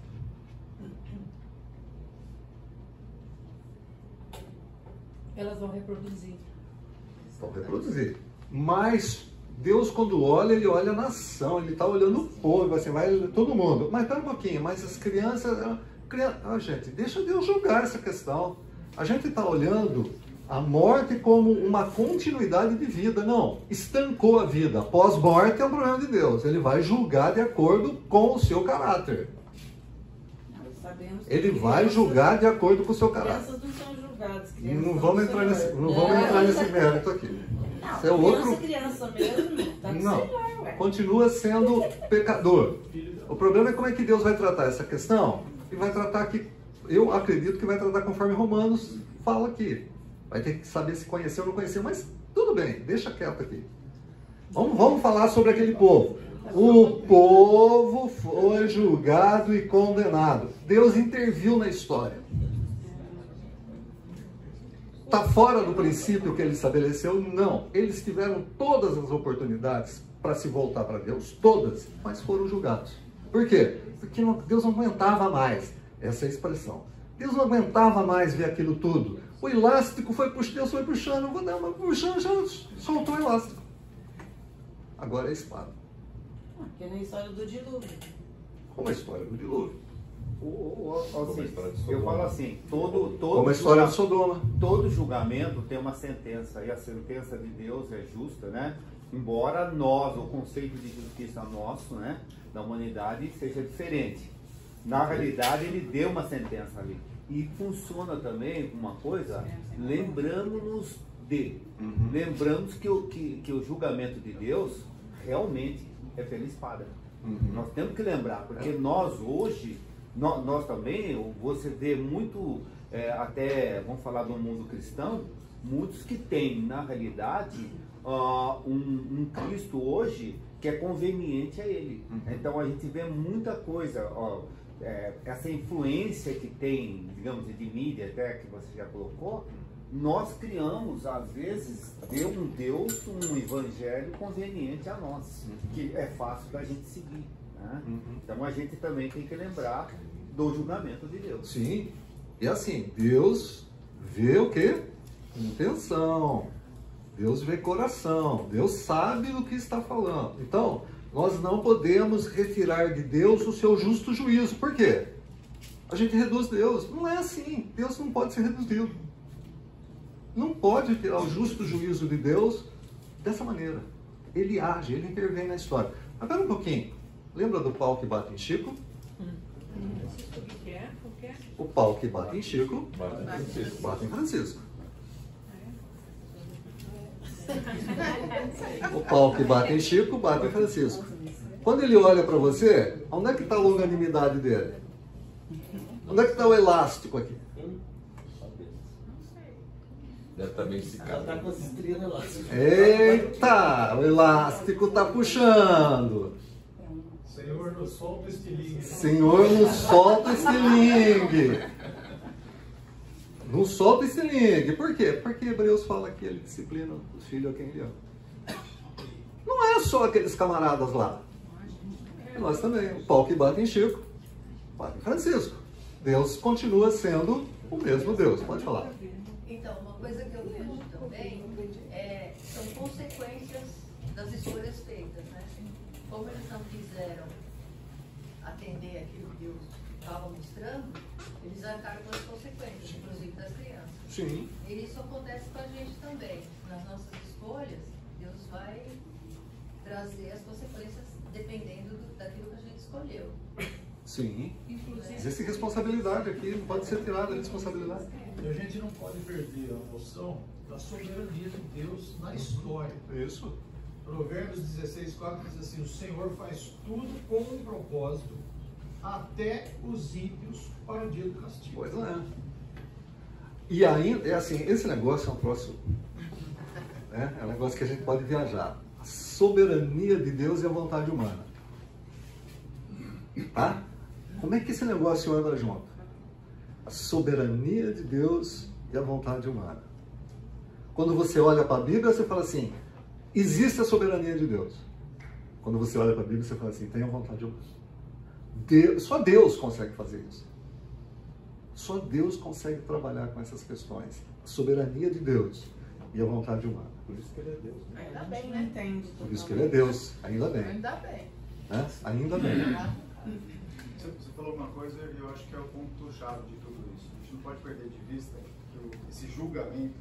Elas vão reproduzir. Vão reproduzir. Mas Deus, quando olha, ele olha a nação, ele está olhando o povo, assim, vai todo mundo. Mas pera um pouquinho, mas as crianças... gente, deixa Deus julgar essa questão. A gente está olhando a morte como uma continuidade de vida. Não, estancou a vida. Pós-morte é um problema de Deus. Ele vai julgar de acordo com o seu caráter. Ele vai julgar de acordo com o seu caráter. Crianças não são julgadas. Não vamos entrar nesse mérito aqui. Não, é outro... criança mesmo, tá não, continua sendo pecador. O problema é como é que Deus vai tratar essa questão. E vai tratar aqui, eu acredito que vai tratar conforme Romanos fala aqui. Vai ter que saber se conheceu ou não conheceu, mas tudo bem, deixa quieto aqui. Vamos falar sobre aquele povo. O povo foi julgado e condenado. Deus interviu na história. Está fora do princípio que ele estabeleceu? Não. Eles tiveram todas as oportunidades para se voltar para Deus, todas, mas foram julgados. Por quê? Porque Deus não aguentava mais essa expressão. Deus não aguentava mais ver aquilo tudo. O elástico foi puxando, Deus foi puxando, puxando, já soltou o elástico. Agora é a espada. Que nem a história do dilúvio. Como a história do dilúvio. Eu falo assim, todo como a história de Sodoma. Todo julgamento tem uma sentença, e a sentença de Deus é justa, né? Embora nós, o conceito de justiça nosso, né, da humanidade, seja diferente. Na realidade, ele deu uma sentença ali. E funciona também uma coisa, lembrando-nos de. Lembramos que o julgamento de Deus realmente é pela espada. Nós temos que lembrar, porque nós hoje, nós também, você vê muito, até, vamos falar do mundo cristão, muitos que têm, na realidade, um Cristo hoje que é conveniente a ele. Então a gente vê muita coisa, essa influência que tem, digamos, de mídia até que você já colocou, nós criamos, às vezes, um Deus, um evangelho conveniente a nós, que é fácil da gente seguir. Né? Então a gente também tem que lembrar do julgamento de Deus. Sim, e assim, Deus vê o quê? Intenção. Deus vê coração, Deus sabe do que está falando. Então, nós não podemos retirar de Deus o seu justo juízo. Por quê? A gente reduz Deus. Não é assim. Deus não pode ser reduzido. Não pode tirar o justo juízo de Deus dessa maneira. Ele age, ele intervém na história. Mas pera um pouquinho. Lembra do pau que bate em Chico? O pau que bate em Chico bate em Francisco. O pau que bate em Chico bate em Francisco. Quando ele olha para você, onde é que está a longanimidade dele? Onde é que está o elástico aqui? Deve estar bem esticado. Ela está com as estrias elásticas. Eita, o elástico está puxando. Senhor, nos solta este estilingue. Senhor, nos solta este estilingue. Não solta esse estilingue. Por quê? Porque Hebreus fala que ele disciplina os filhos a quem ele ama. Não é só aqueles camaradas lá. É nós também. O pau que bate em Chico, bate em Francisco. Deus continua sendo o mesmo Deus. Pode falar. Então, uma coisa que eu vejo também são consequências das escolhas feitas, né? Como eles não quiseram atender aquilo que Deus estava mostrando, eles arcaram com as consequências, inclusive das crianças. Sim. E isso acontece com a gente também. Nas nossas escolhas, Deus vai trazer as consequências dependendo daquilo que a gente escolheu. Sim. Existe responsabilidade aqui, não pode ser tirada a responsabilidade. E a gente não pode perder a noção da soberania de Deus na história. Isso. Provérbios 16:4 diz assim: o Senhor faz tudo com um propósito, até os ímpios para o dia do castigo. Pois é. E ainda, é assim, esse negócio é um troço, né? É um negócio que a gente pode viajar. A soberania de Deus e a vontade humana. Tá? Como é que esse negócio anda junto? A soberania de Deus e a vontade humana. Quando você olha para a Bíblia, você fala assim, existe a soberania de Deus. Quando você olha para a Bíblia, você fala assim, tem a vontade humana. Só Deus consegue fazer isso. Só Deus consegue trabalhar com essas questões. A soberania de Deus e a vontade humana. Por isso que ele é Deus. Né? Ainda bem, né? Entende. Por isso que ele é Deus. Ainda bem. Ainda bem. Né? Ainda bem. Você falou uma coisa e eu acho que é o ponto-chave de tudo isso. A gente não pode perder de vista que esse julgamento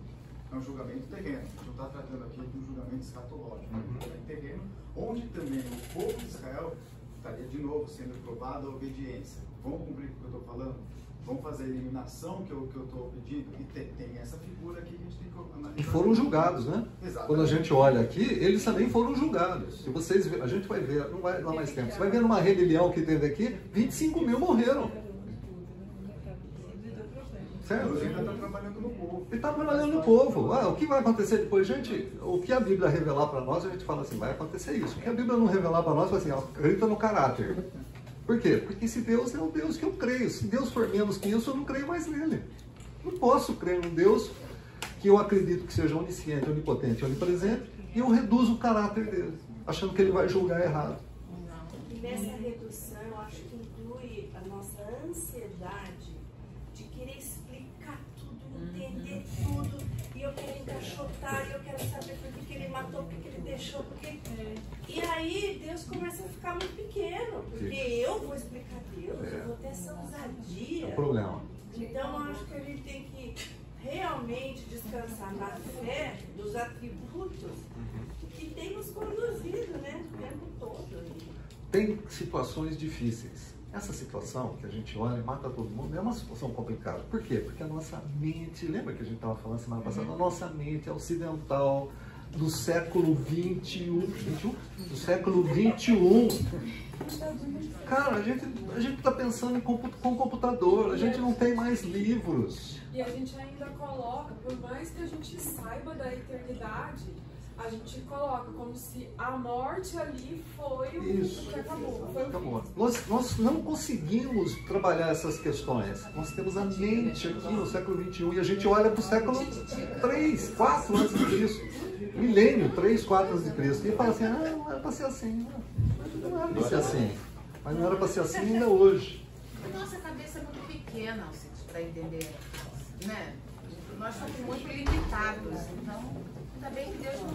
é um julgamento terreno. A gente não está tratando aqui de um julgamento escatológico. É terreno, onde também o povo de Israel estaria de novo sendo provado a obediência. Vamos cumprir o que eu estou falando? Vamos fazer a eliminação que eu estou pedindo? E tem essa figura aqui que a gente tem que analisar. E foram julgados, né? Exatamente. Quando a gente olha aqui, eles também foram julgados. Se vocês a gente vai ver, não vai dar mais tempo. Você vai ver numa rebelião que teve aqui, 25 mil morreram. Certo? Ele ainda está trabalhando no povo. Ele está trabalhando no povo. O que vai acontecer depois? Gente, o que a Bíblia revelar para nós, a gente fala assim, vai acontecer isso. O que a Bíblia não revelar para nós, vai assim, acredita no caráter. Por quê? Porque esse Deus é o Deus que eu creio. Se Deus for menos que isso, eu não creio mais nele. Não posso crer num Deus que eu acredito que seja onisciente, onipotente, onipresente, e eu reduzo o caráter dele, achando que ele vai julgar errado. E nessa redução, eu acho que inclui a nossa ansiedade de querer explicar tudo, entender tudo, e eu quero encaixotar, e eu quero saber por que ele matou, por que ele deixou, porque... E aí Deus começa a ficar muito pequeno, porque eu vou explicar a Deus, eu vou ter essa ousadia. É o problema. Então eu acho que a gente tem que realmente descansar na fé dos atributos que tem nos conduzido, né, o tempo todo. Tem situações difíceis. Essa situação que a gente olha e mata todo mundo é uma situação complicada. Por quê? Porque a nossa mente, lembra que a gente estava falando semana passada, a nossa mente é ocidental, do século 21, do século 21. Cara, a gente está pensando com computador, a gente não tem mais livros. E a gente ainda coloca, por mais que a gente saiba da eternidade, a gente coloca como se a morte ali foi o que acabou. Acabou. Nós não conseguimos trabalhar essas questões. Nós temos a mente aqui no século 21 e a gente olha para o século 3, 4 antes de Cristo. Milênio, 3, 4 antes de Cristo. E fala assim, não era para ser assim. Não era para ser assim. Mas não era para ser assim ainda hoje. A nossa cabeça é muito pequena, para entender, né? Nós somos muito limitados, então... também que Deus não é.